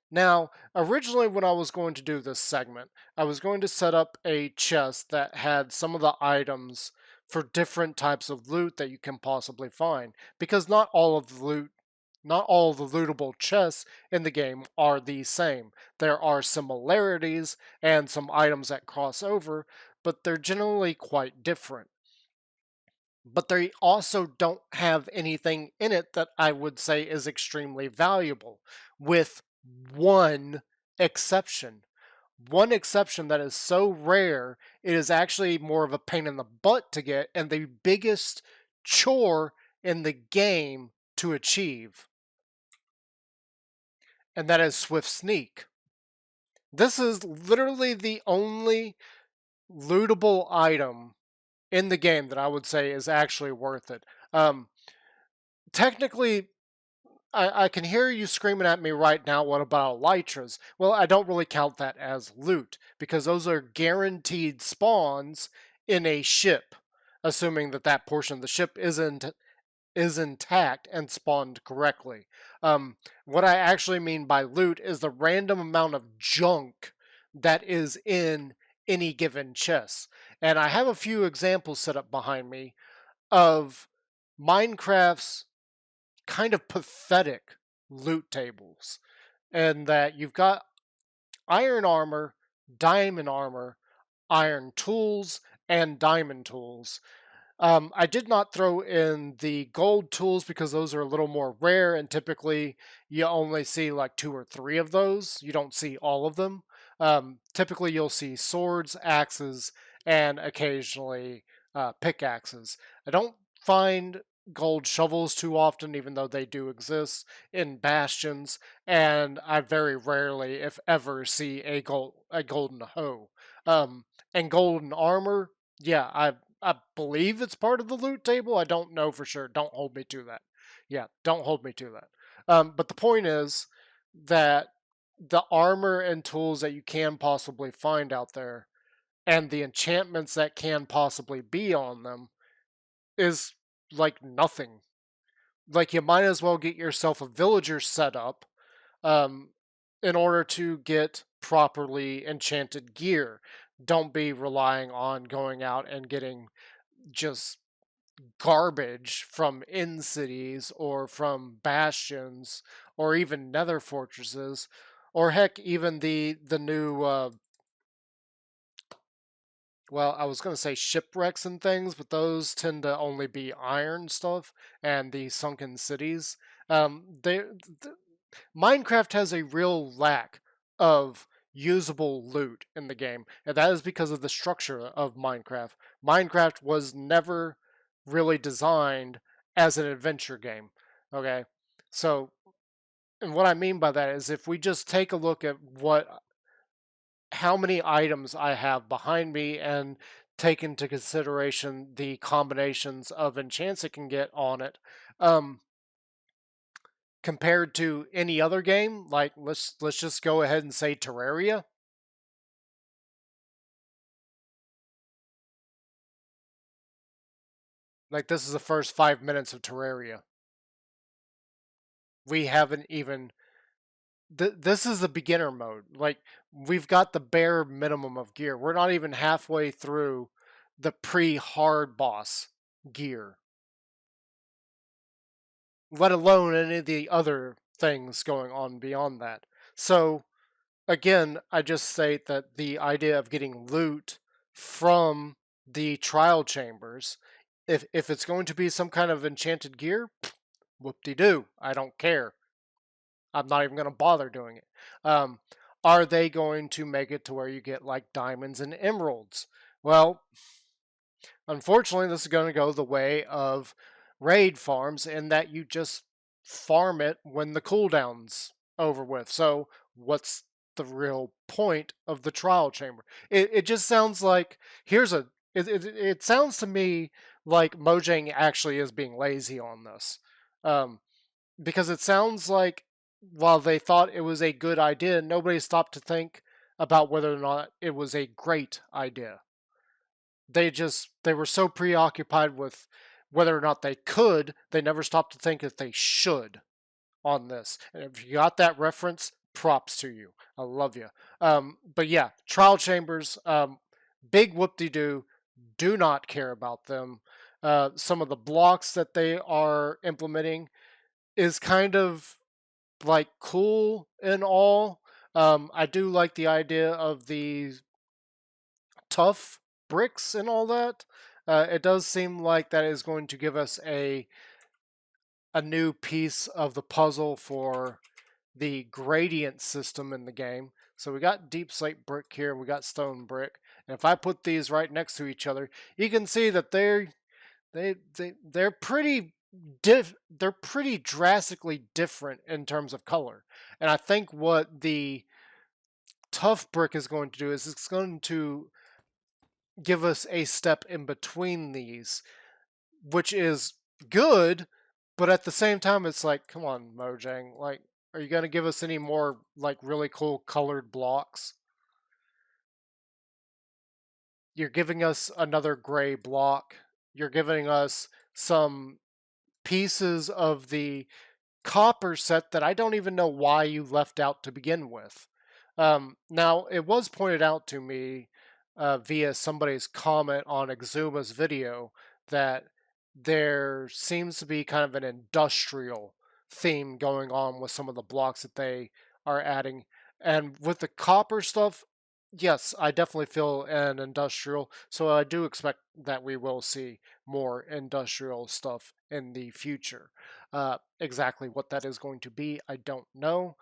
Now, originally, when I was going to do this segment, I was going to set up a chest that had some of the items for different types of loot that you can possibly find, because not all of the loot, not all of the lootable chests in the game are the same. There are similarities and some items that cross over, but they're generally quite different. But they also don't have anything in it that I would say is extremely valuable, with one exception. One exception that is so rare, it is actually more of a pain in the butt to get, and the biggest chore in the game to achieve, and that is Swift Sneak. This is literally the only lootable item in the game that I would say is actually worth it. Technically, I can hear you screaming at me right now, what about elytras? Well, I don't really count that as loot, because those are guaranteed spawns in a ship, assuming that that portion of the ship is intact and spawned correctly. What I actually mean by loot is the random amount of junk that is in any given chest. And I have a few examples set up behind me of Minecraft's kind of pathetic loot tables, and that you've got iron armor, diamond armor, iron tools, and diamond tools. I did not throw in the gold tools because those are a little more rare, and typically you only see like 2 or 3 of those. You don't see all of them. Typically, you'll see swords, axes, and occasionally pickaxes. I don't find gold shovels too often, even though they do exist in bastions, and I very rarely, if ever, see a golden hoe. And golden armor, yeah, I believe it's part of the loot table. I don't know for sure. Don't hold me to that. Yeah, don't hold me to that. But the point is that the armor and tools that you can possibly find out there, and the enchantments that can possibly be on them, is like nothing. Like, you might as well get yourself a villager set up um, in order to get properly enchanted gear. Don't be relying on going out and getting just garbage from in cities or from bastions or even nether fortresses, or heck, even the new well, I was going to say shipwrecks and things, but those tend to only be iron stuff, and the sunken cities. Th- Minecraft has a real lack of usable loot in the game, and that is because of the structure of Minecraft. Minecraft was never really designed as an adventure game. Okay, so, and what I mean by that is, if we just take a look at how many items I have behind me and take into consideration the combinations of enchants it can get on it, um, compared to any other game, like let's just go ahead and say Terraria. Like, this is the first 5 minutes of Terraria. We haven't even. This is the beginner mode. Like, we've got the bare minimum of gear. We're not even halfway through the pre-hard boss gear, let alone any of the other things going on beyond that. So, again, I just state that the idea of getting loot from the trial chambers, if it's going to be some kind of enchanted gear, whoop-de-doo, I don't care. I'm not even going to bother doing it. Um, are they going to make it to where you get like diamonds and emeralds? Well, unfortunately, this is going to go the way of raid farms in that you just farm it when the cooldown's over with. So, what's the real point of the trial chamber? It just sounds like here's a. It sounds to me like Mojang actually is being lazy on this, um, because it sounds like while they thought it was a good idea, nobody stopped to think about whether or not it was a great idea. They were so preoccupied with whether or not they could, they never stopped to think that they should on this. And if you got that reference, props to you. I love you. But yeah, trial chambers, big whoop de doo. do not care about them. Some of the blocks that they are implementing is kind of like cool and all. I do like the idea of the tough bricks and all that. It does seem like that is going to give us a new piece of the puzzle for the gradient system in the game. So we got deep slate brick here, we got stone brick, and if I put these right next to each other, you can see that they're pretty they're pretty drastically different in terms of color. And I think what the tough brick is going to do is it's going to give us a step in between these, which is good, but at the same time, it's like, come on, Mojang, like, are you gonna give us any more like really cool colored blocks? You're giving us another gray block. You're giving us some pieces of the copper set that I don't even know why you left out to begin with. Now, it was pointed out to me via somebody's comment on Xisuma's video that there seems to be kind of an industrial theme going on with some of the blocks that they are adding. And with the copper stuff, yes, I definitely feel an industrial. So I do expect that we will see more industrial stuff in the future. Exactly what that is going to be, I don't know.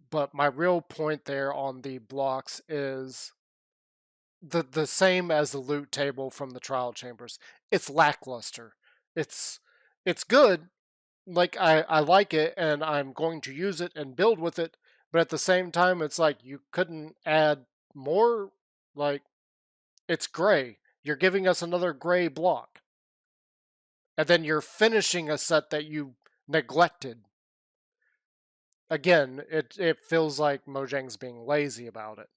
But my real point there on the blocks is the same as the loot table from the trial chambers. It's lackluster. It's it's good. Like I like it and I'm going to use it and build with it, but at the same time it's like you couldn't add more. Like, it's gray. You're giving us another gray block. And then you're finishing a set that you neglected. Again, it feels like Mojang's being lazy about it.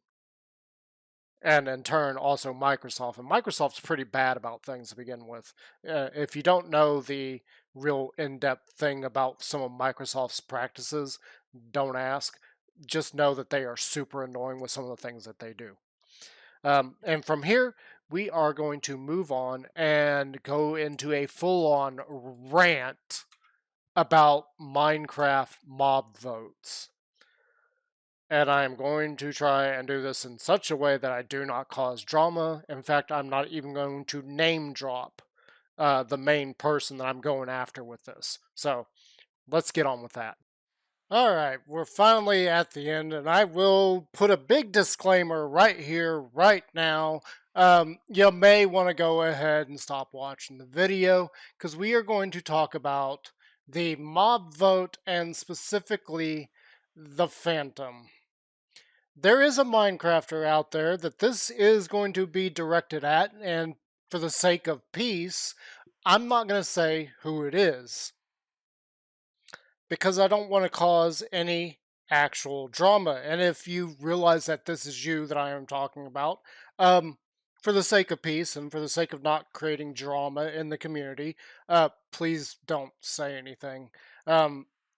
And in turn, also Microsoft. And Microsoft's pretty bad about things to begin with. If you don't know the real in depth thing about some of Microsoft's practices, don't ask. Just know that they are super annoying with some of the things that they do. And from here, we are going to move on and go into a full on rant about Minecraft mob votes. And I am going to try and do this in such a way that I do not cause drama. In fact, I'm not even going to name drop the main person that I'm going after with this. So let's get on with that. All right, we're finally at the end, and I will put a big disclaimer right here, right now. You may want to go ahead and stop watching the video because we are going to talk about the mob vote and specifically the Phantom. There is a Minecrafter out there that this is going to be directed at, and for the sake of peace, I'm not going to say who it is because I don't want to cause any actual drama. And if you realize that this is you that I am talking about, for the sake of peace and for the sake of not creating drama in the community, please don't say anything.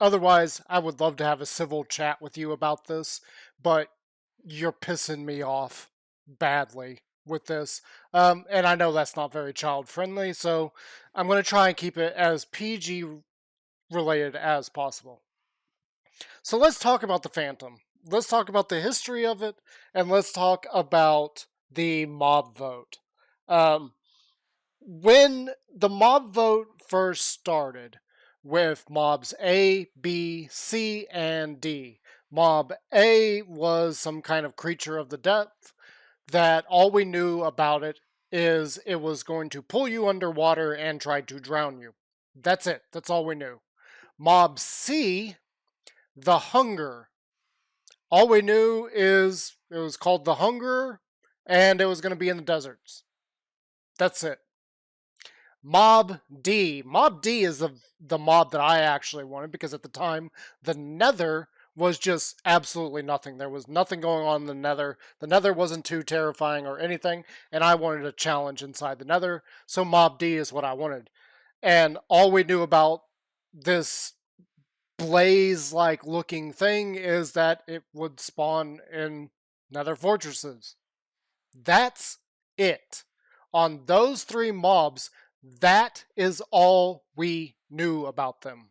Otherwise, I would love to have a civil chat with you about this, but you're pissing me off badly with this. And I know that's not very child friendly, so I'm going to try and keep it as PG related as possible. So let's talk about the Phantom. Let's talk about the history of it, and let's talk about the mob vote. Um, when the mob vote first started with mobs A, B, C, and D, mob A was some kind of creature of the depth that all we knew about it is it was going to pull you underwater and try to drown you. That's it. That's all we knew. Mob C, the Hunger. All we knew is it was called the Hunger and it was going to be in the deserts. That's it. Mob D. Mob D is the mob that I actually wanted because at the time, the Nether was just absolutely nothing. There was nothing going on in the Nether. The Nether wasn't too terrifying or anything, and I wanted a challenge inside the Nether, so Mob D is what I wanted. And all we knew about this blaze like looking thing is that it would spawn in nether fortresses. That's it. on those 3 mobs, that is all we knew about them.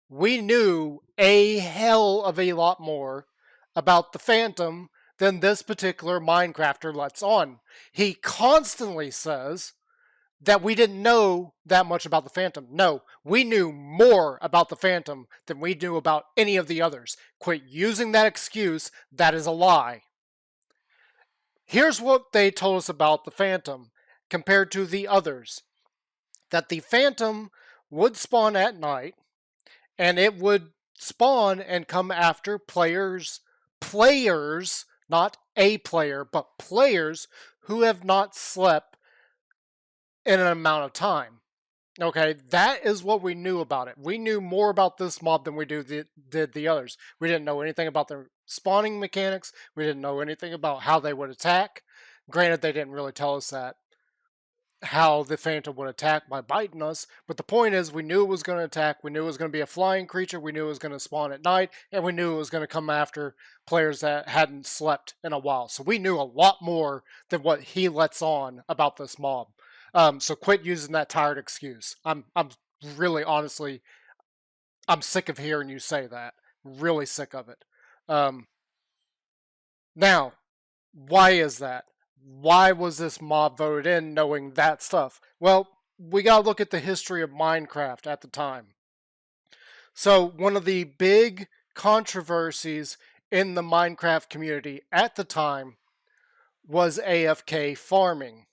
We knew a hell of a lot more about the Phantom than this particular Minecrafter lets on. He constantly says that we didn't know that much about the Phantom. No, we knew more about the Phantom than we knew about any of the others. Quit using that excuse. That is a lie. Here's what they told us about the Phantom compared to the others. That the Phantom would spawn at night, and it would spawn and come after players, not a player, but players who have not slept in an amount of time. Okay, that is what we knew about it. We knew more about this mob than we did the others. We didn't know anything about their spawning mechanics. We didn't know anything about how they would attack. Granted, they didn't really tell us that, how the Phantom would attack by biting us, but the point is we knew it was going to attack, we knew it was going to be a flying creature, we knew it was going to spawn at night, and we knew it was going to come after players that hadn't slept in a while. So we knew a lot more than what he lets on about this mob. So quit using that tired excuse. I'm really, honestly, I'm sick of hearing you say that. Really sick of it. Now, why is that? Why was this mob voted in knowing that stuff? Well, we gotta look at the history of Minecraft at the time. So, one of the big controversies in the Minecraft community at the time was AFK farming.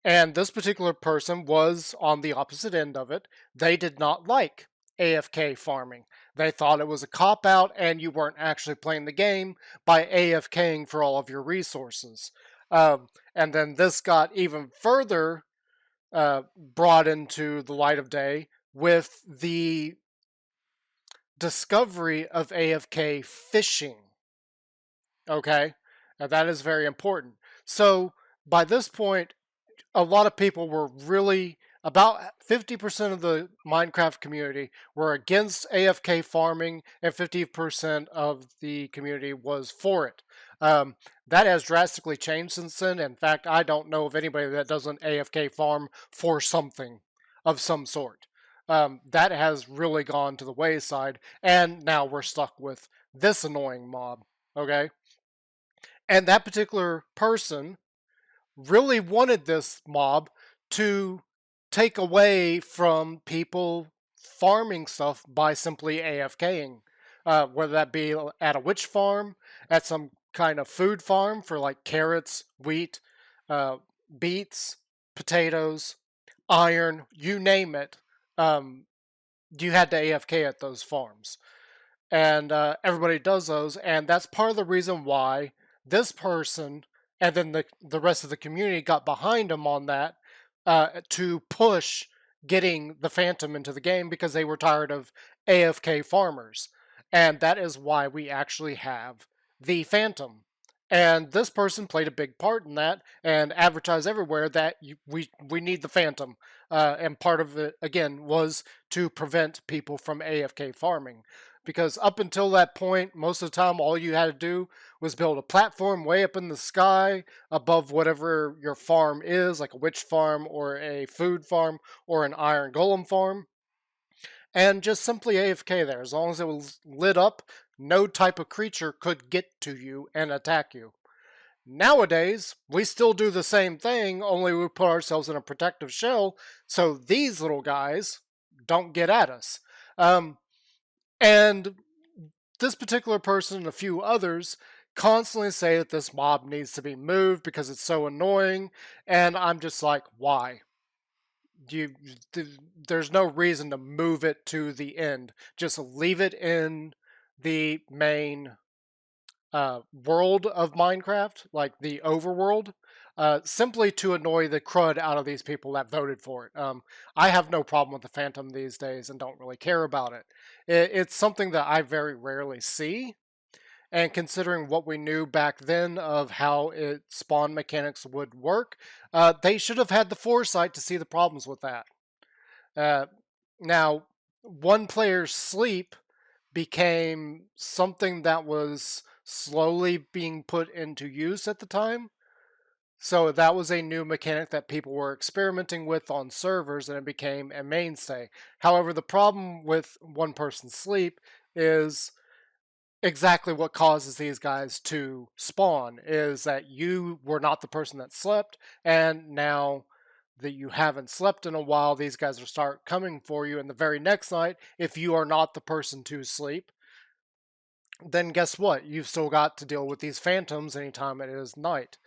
And this particular person was on the opposite end of it. They did not like AFK farming. They thought it was a cop-out and you weren't actually playing the game by AFKing for all of your resources. And then this got even further brought into the light of day with the discovery of AFK fishing. Okay? Now that is very important. So by this point, a lot of people were really, about 50% of the Minecraft community were against AFK farming, and 50% of the community was for it. That has drastically changed since then. In fact, I don't know of anybody that doesn't AFK farm for something of some sort. That has really gone to the wayside, and now we're stuck with this annoying mob, okay? And that particular person really wanted this mob to take away from people farming stuff by simply AFKing. Whether that be at a witch farm, at some kind of food farm for like carrots, wheat, beets, potatoes, iron, you name it, you had to AFK at those farms. And everybody does those, and that's part of the reason why this person and then the rest of the community got behind him on that to push getting the Phantom into the game because they were tired of AFK farmers. And that is why we actually have the Phantom. And this person played a big part in that and advertised everywhere that we need the Phantom. And part of it, again, was to prevent people from AFK farming. Because up until that point, most of the time, all you had to do was build a platform way up in the sky above whatever your farm is, like a witch farm or a food farm or an iron golem farm, and just simply AFK there. As long as it was lit up, no type of creature could get to you and attack you. Nowadays, we still do the same thing, only we put ourselves in a protective shell so these little guys don't get at us. And this particular person and a few others constantly say that this mob needs to be moved because it's so annoying, and I'm just like, why? There's no reason to move it to the end. Just leave it in the main world of Minecraft, like the overworld, simply to annoy the crud out of these people that voted for it. I have no problem with the Phantom these days and don't really care about it. It's something that I very rarely see, and considering what we knew back then of how its spawn mechanics would work, they should have had the foresight to see the problems with that. Now, one player's sleep became something that was slowly being put into use at the time. So that was a new mechanic that people were experimenting with on servers, and it became a mainstay. However, the problem with one person's sleep is exactly what causes these guys to spawn is that you were not the person that slept, and now that you haven't slept in a while, these guys will start coming for you, and the very next night, if you are not the person to sleep, then guess what? You've still got to deal with these phantoms anytime it is night.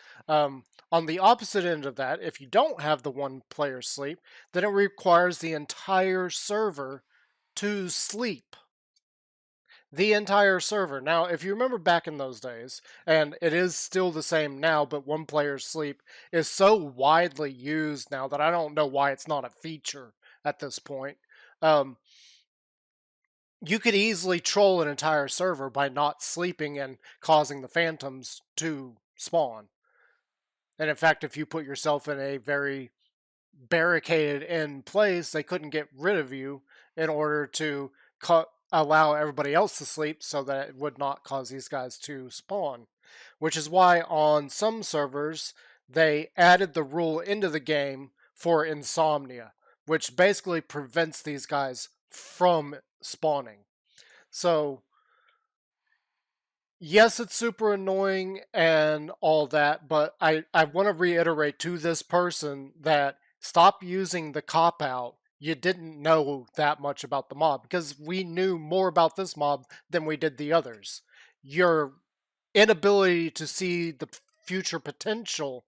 On the opposite end of that, if you don't have the one player sleep, then it requires the entire server to sleep. The entire server. Now, if you remember back in those days, and it is still the same now, but one player's sleep is so widely used now that I don't know why it's not a feature at this point. Um, you could easily troll an entire server by not sleeping and causing the phantoms to spawn. And in fact, if you put yourself in a very barricaded in place, they couldn't get rid of you in order to allow everybody else to sleep so that it would not cause these guys to spawn. Which is why on some servers, they added the rule into the game for insomnia, which basically prevents these guys from spawning. So, yes, it's super annoying and all that, but I want to reiterate to this person that stop using the cop out. You didn't know that much about the mob because we knew more about this mob than we did the others. Your inability to see the future potential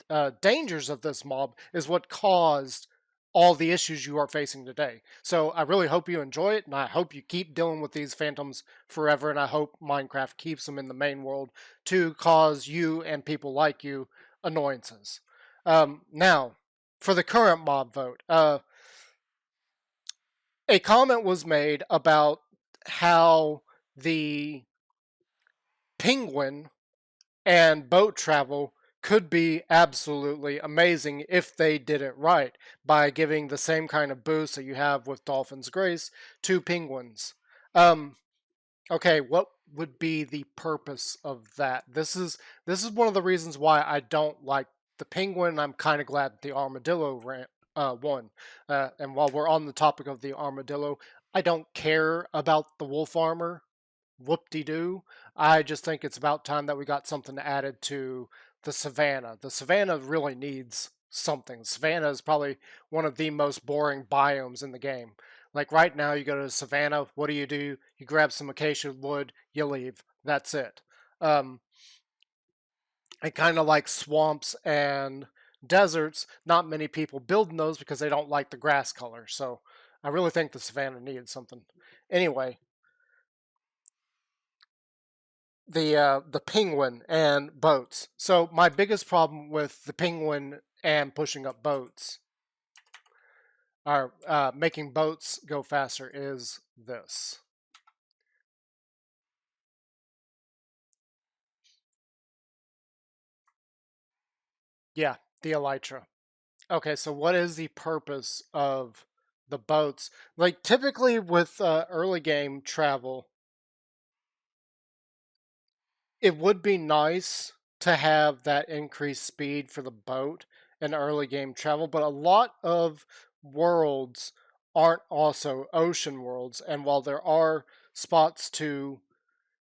uh, dangers of this mob is what caused all the issues you are facing today. So I really hope you enjoy it, and I hope you keep dealing with these phantoms forever, and I hope Minecraft keeps them in the main world to cause you and people like you annoyances. Now, for the current mob vote, a comment was made about how the penguin and boat travel could be absolutely amazing if they did it right by giving the same kind of boost that you have with Dolphin's Grace to penguins. Um, okay, what would be the purpose of that? This is one of the reasons why I don't like the penguin. I'm kind of glad the armadillo won. And while we're on the topic of the armadillo, I don't care about the wolf armor whoop-de-doo. I just think it's about time that we got something added to the savannah. The savannah really needs something. Savannah is probably one of the most boring biomes in the game. Like right now, you go to the savannah, what do? You grab some acacia wood, you leave. That's it. Um, and kind of like swamps and deserts, not many people build in those because they don't like the grass color. So I really think the savannah needed something. Anyway, the penguin and boats. So my biggest problem with the penguin and pushing up boats or making boats go faster is this. Yeah, the elytra. Okay, so what is the purpose of the boats? Like typically with early game travel, it would be nice to have that increased speed for the boat in early game travel, but a lot of worlds aren't also ocean worlds, and while there are spots to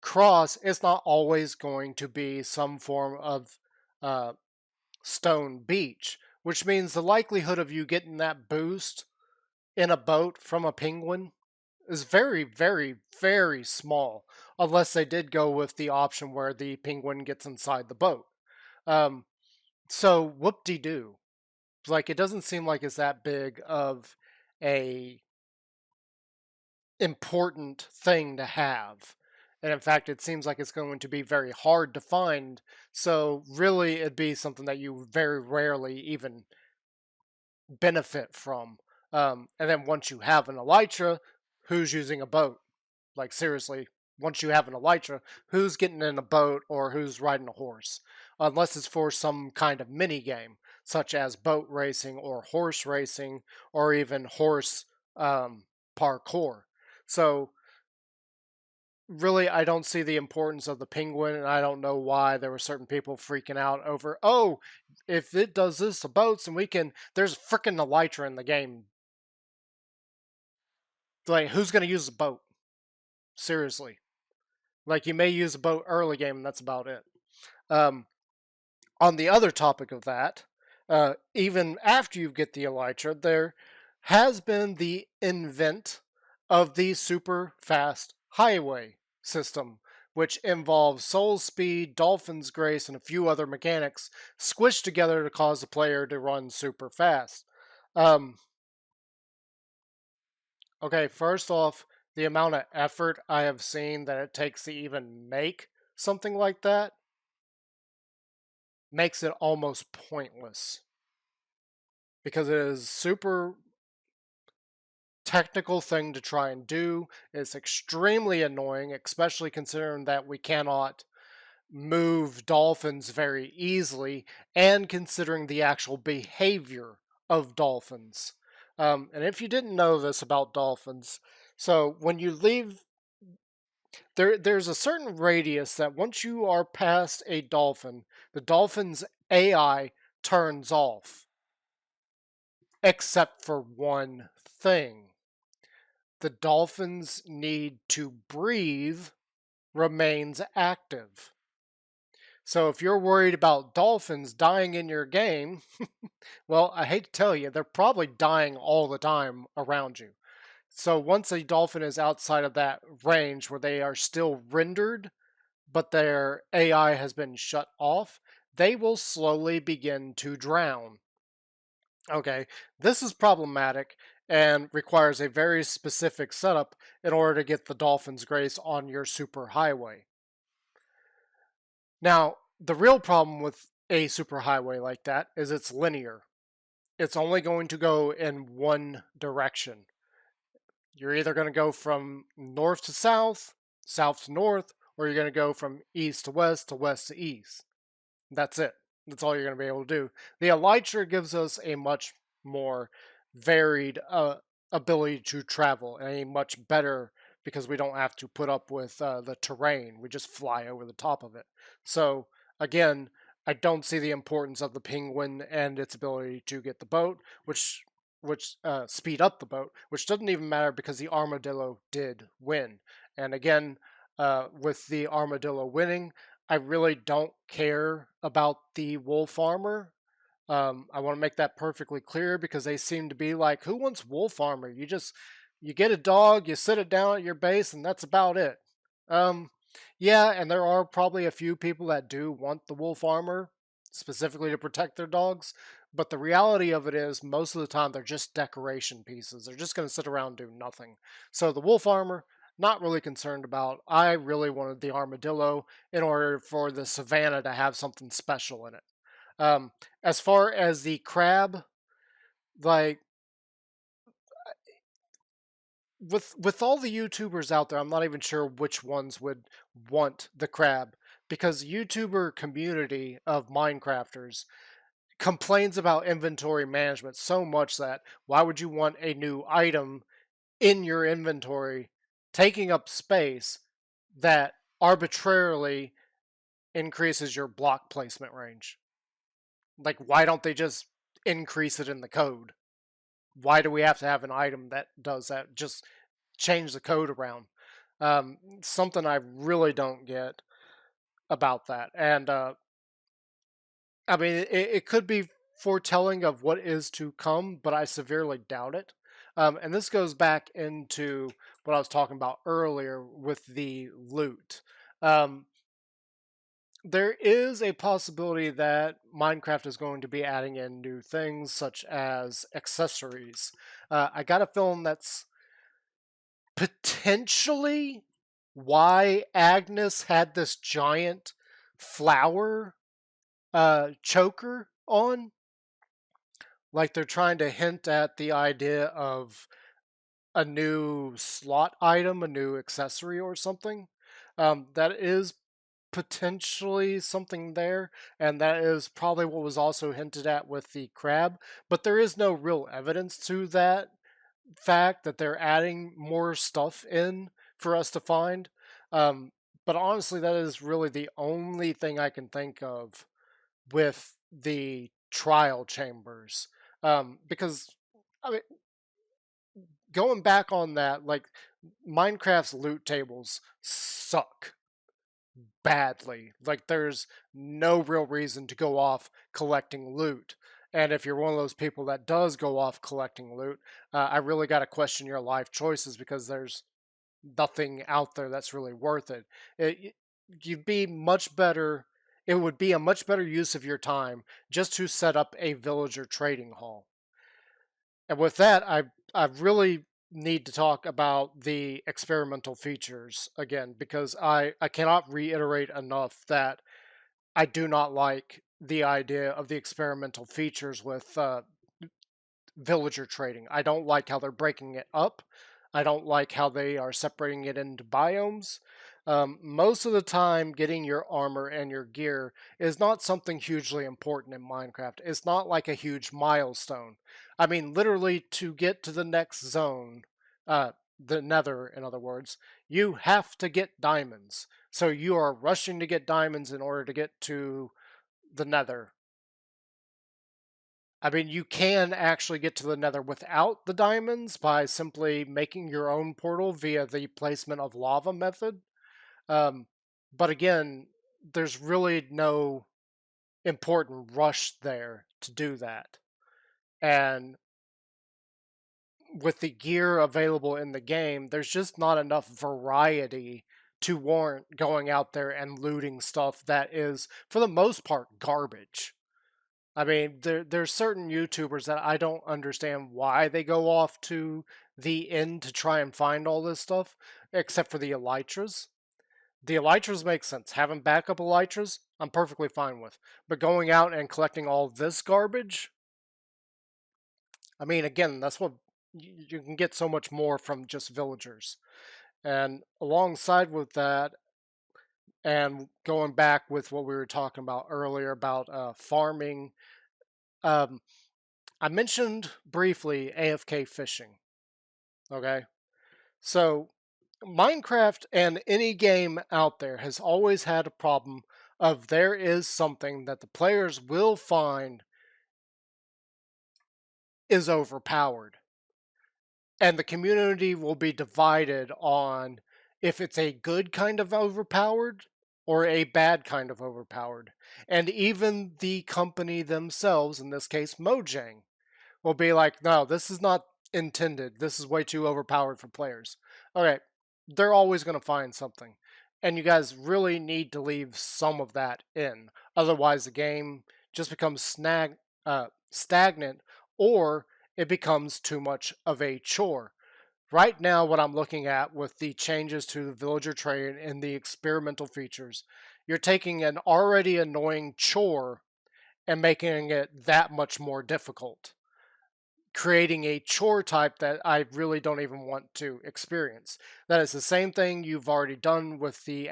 cross, it's not always going to be some form of uh, stone beach, which means the likelihood of you getting that boost in a boat from a penguin is very, very, very small, unless they did go with the option where the penguin gets inside the boat. Um, so whoop de doo. Like it doesn't seem like it's that big of a important thing to have. And in fact, it seems like it's going to be very hard to find. So really, it'd be something that you very rarely even benefit from. And then once you have an elytra, who's using a boat? Like seriously, once you have an elytra, who's getting in a boat or who's riding a horse? Unless it's for some kind of mini game, such as boat racing or horse racing or even horse parkour. So really, I don't see the importance of the penguin, and I don't know why there were certain people freaking out over, oh, if it does this to boats, and we can, there's freaking elytra in the game. Like, who's going to use a boat? Seriously. Like, you may use a boat early game, and that's about it. Um, on the other topic of that, even after you get the elytra, there has been the invent of the super fast highway system, which involves soul speed, dolphin's grace, and a few other mechanics squished together to cause the player to run super fast. Um, okay, first off, the amount of effort I have seen that it takes to even make something like that makes it almost pointless because it is super technical thing to try and do. It's extremely annoying, especially considering that we cannot move dolphins very easily, and considering the actual behavior of dolphins. And if you didn't know this about dolphins, so when you leave, there's a certain radius that once you are past a dolphin, the dolphin's AI turns off, except for one thing. The dolphin's need to breathe remains active. So if you're worried about dolphins dying in your game, well, I hate to tell you, they're probably dying all the time around you. So once a dolphin is outside of that range where they are still rendered, but their AI has been shut off, they will slowly begin to drown. Okay, this is problematic and requires a very specific setup in order to get the dolphin's grace on your superhighway. Now, the real problem with a superhighway like that is it's linear. It's only going to go in one direction. You're either going to go from north to south, south to north, or you're going to go from east to west to east. That's it. That's all you're going to be able to do. The elytra gives us a much more varied ability to travel, and a much better, because we don't have to put up with the terrain. We just fly over the top of it. So again, I don't see the importance of the penguin and its ability to get the boat, which speed up the boat, which doesn't even matter because the armadillo did win. And again, with the armadillo winning, I really don't care about the wolf armor. I want to make that perfectly clear because they seem to be like, who wants wolf armor? You get a dog, you sit it down at your base, and that's about it. Um, yeah, and there are probably a few people that do want the wolf armor specifically to protect their dogs. But the reality of it is, most of the time, they're just decoration pieces. They're just going to sit around and do nothing. So the wolf armor, not really concerned about. I really wanted the armadillo in order for the savannah to have something special in it. As far as the crab, like with all the YouTubers out there, I'm not even sure which ones would want the crab because YouTuber community of Minecrafters complains about inventory management so much that why would you want a new item in your inventory taking up space that arbitrarily increases your block placement range? Like, why don't they just increase it in the code? Why do we have to have an item that does that? Just change the code around. Something I really don't get about that. And I mean, it could be foretelling of what is to come, but I severely doubt it. And this goes back into what I was talking about earlier with the loot. Um, there is a possibility that Minecraft is going to be adding in new things such as accessories. I got a feeling that's potentially why Agnes had this giant flower choker on. Like they're trying to hint at the idea of a new slot item, a new accessory or something. That is potentially something there, and that is probably what was also hinted at with the crab, but there is no real evidence to that fact that they're adding more stuff in for us to find. Um, but honestly, that is really the only thing I can think of with the trial chambers. Because I mean, going back on that, like Minecraft's loot tables suck badly. Like there's no real reason to go off collecting loot. And if you're one of those people that does go off collecting loot, I really got to question your life choices because there's nothing out there that's really worth it. You'd be much better. It would be a much better use of your time just to set up a villager trading hall. And with that, I really need to talk about the experimental features again because I cannot reiterate enough that I do not like the idea of the experimental features with villager trading. I don't like how they're breaking it up. I don't like how they are separating it into biomes. Most of the time, getting your armor and your gear is not something hugely important in Minecraft. It's not like a huge milestone. I mean, literally, to get to the next zone, the nether, in other words, you have to get diamonds. So you are rushing to get diamonds in order to get to the nether. I mean, you can actually get to the nether without the diamonds by simply making your own portal via the placement of lava method. Um, but again, there's really no important rush there to do that. And with the gear available in the game, there's just not enough variety to warrant going out there and looting stuff that is, for the most part, garbage. I mean, there's certain YouTubers that I don't understand why they go off to the end to try and find all this stuff, except for the elytras. The elytras make sense. Having backup elytras, I'm perfectly fine with. But going out and collecting all this garbage, I mean, again, that's what you can get so much more from just villagers. And alongside with that, and going back with what we were talking about earlier about farming, um, I mentioned briefly AFK fishing. Okay. So, Minecraft and any game out there has always had a problem of there is something that the players will find is overpowered. And the community will be divided on if it's a good kind of overpowered or a bad kind of overpowered. And even the company themselves, in this case Mojang, will be like, no, this is not intended. This is way too overpowered for players. Okay, they're always going to find something. And you guys really need to leave some of that in. Otherwise, the game just becomes stagnant or it becomes too much of a chore. Right now, what I'm looking at with the changes to the villager trade and the experimental features, you're taking an already annoying chore and making it that much more difficult, creating a chore type that I really don't even want to experience. That is the same thing you've already done with the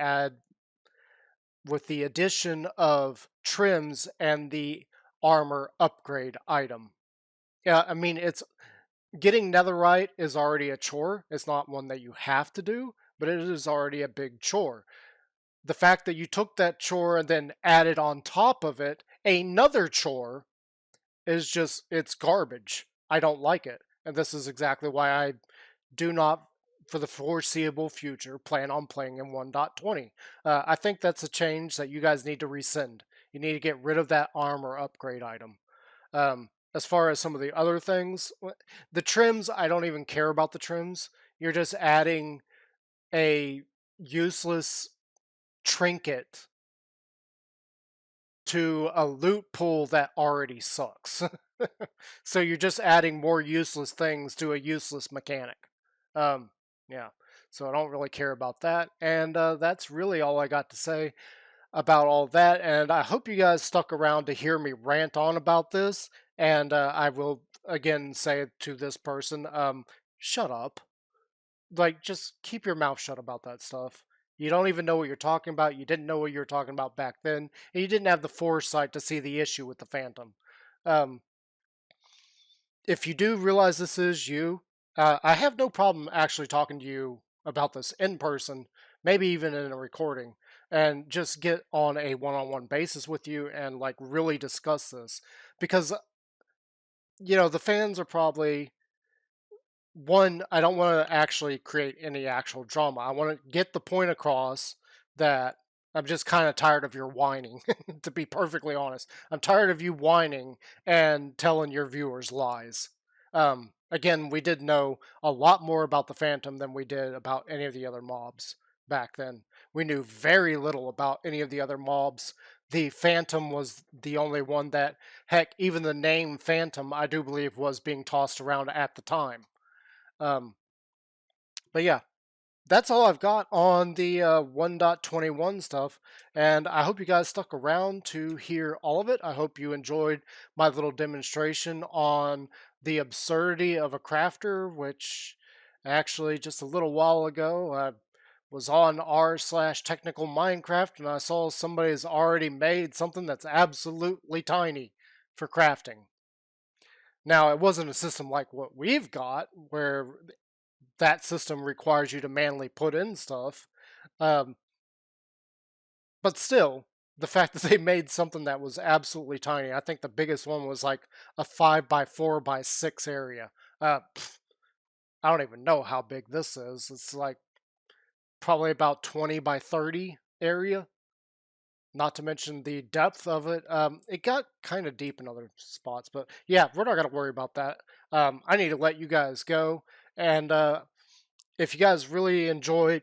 addition of trims and the armor upgrade item. Yeah, I mean it's getting netherite is already a chore. It's not one that you have to do, but it is already a big chore. The fact that you took that chore and then added on top of it another chore is just, it's garbage. I don't like it. And this is exactly why I do not, for the foreseeable future, plan on playing in 1.20. I think that's a change that you guys need to rescind. You need to get rid of that armor upgrade item. As far as some of the other things, the trims, I don't even care about the trims. You're just adding a useless trinket to a loot pool that already sucks. So you're just adding more useless things to a useless mechanic. Um, yeah. So I don't really care about that. And that's really all I got to say about all that. And I hope you guys stuck around to hear me rant on about this. And I will again say to this person, shut up. Like, just keep your mouth shut about that stuff. You don't even know what you're talking about. You didn't know what you were talking about back then. And you didn't have the foresight to see the issue with the Phantom. Um, if you do realize this is you, I have no problem actually talking to you about this in person, maybe even in a recording, and just get on a one-on-one basis with you and like really discuss this because the fans are probably one. I don't want to actually create any actual drama. I want to get the point across that I'm just kind of tired of your whining. To be perfectly honest, I'm tired of you whining and telling your viewers lies. Again, we did know a lot more about the Phantom than we did about any of the other mobs back then. We knew very little about any of the other mobs. The Phantom was the only one that, heck, even the name Phantom, I do believe, was being tossed around at the time. Um, but yeah, that's all I've got on the 1.21 stuff, and I hope you guys stuck around to hear all of it. I hope you enjoyed my little demonstration on the absurdity of a crafter, which actually just a little while ago I was on r/technical Minecraft and I saw somebody's already made something that's absolutely tiny for crafting. Now, it wasn't a system like what we've got, where that system requires you to manually put in stuff. Um, but still, the fact that they made something that was absolutely tiny. I think the biggest one was like a 5 by 4 by 6 area. I don't even know how big this is. It's like probably about 20 by 30 area. Not to mention the depth of it. It got kind of deep in other spots, but yeah, we're not gonna worry about that. I need to let you guys go, and if you guys really enjoy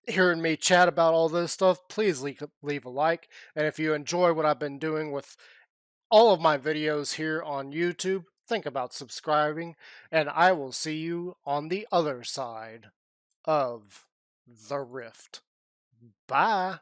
hearing me chat about all this stuff, please leave a like. And if you enjoy what I've been doing with all of my videos here on YouTube, think about subscribing. And I will see you on the other side of the rift. Bye.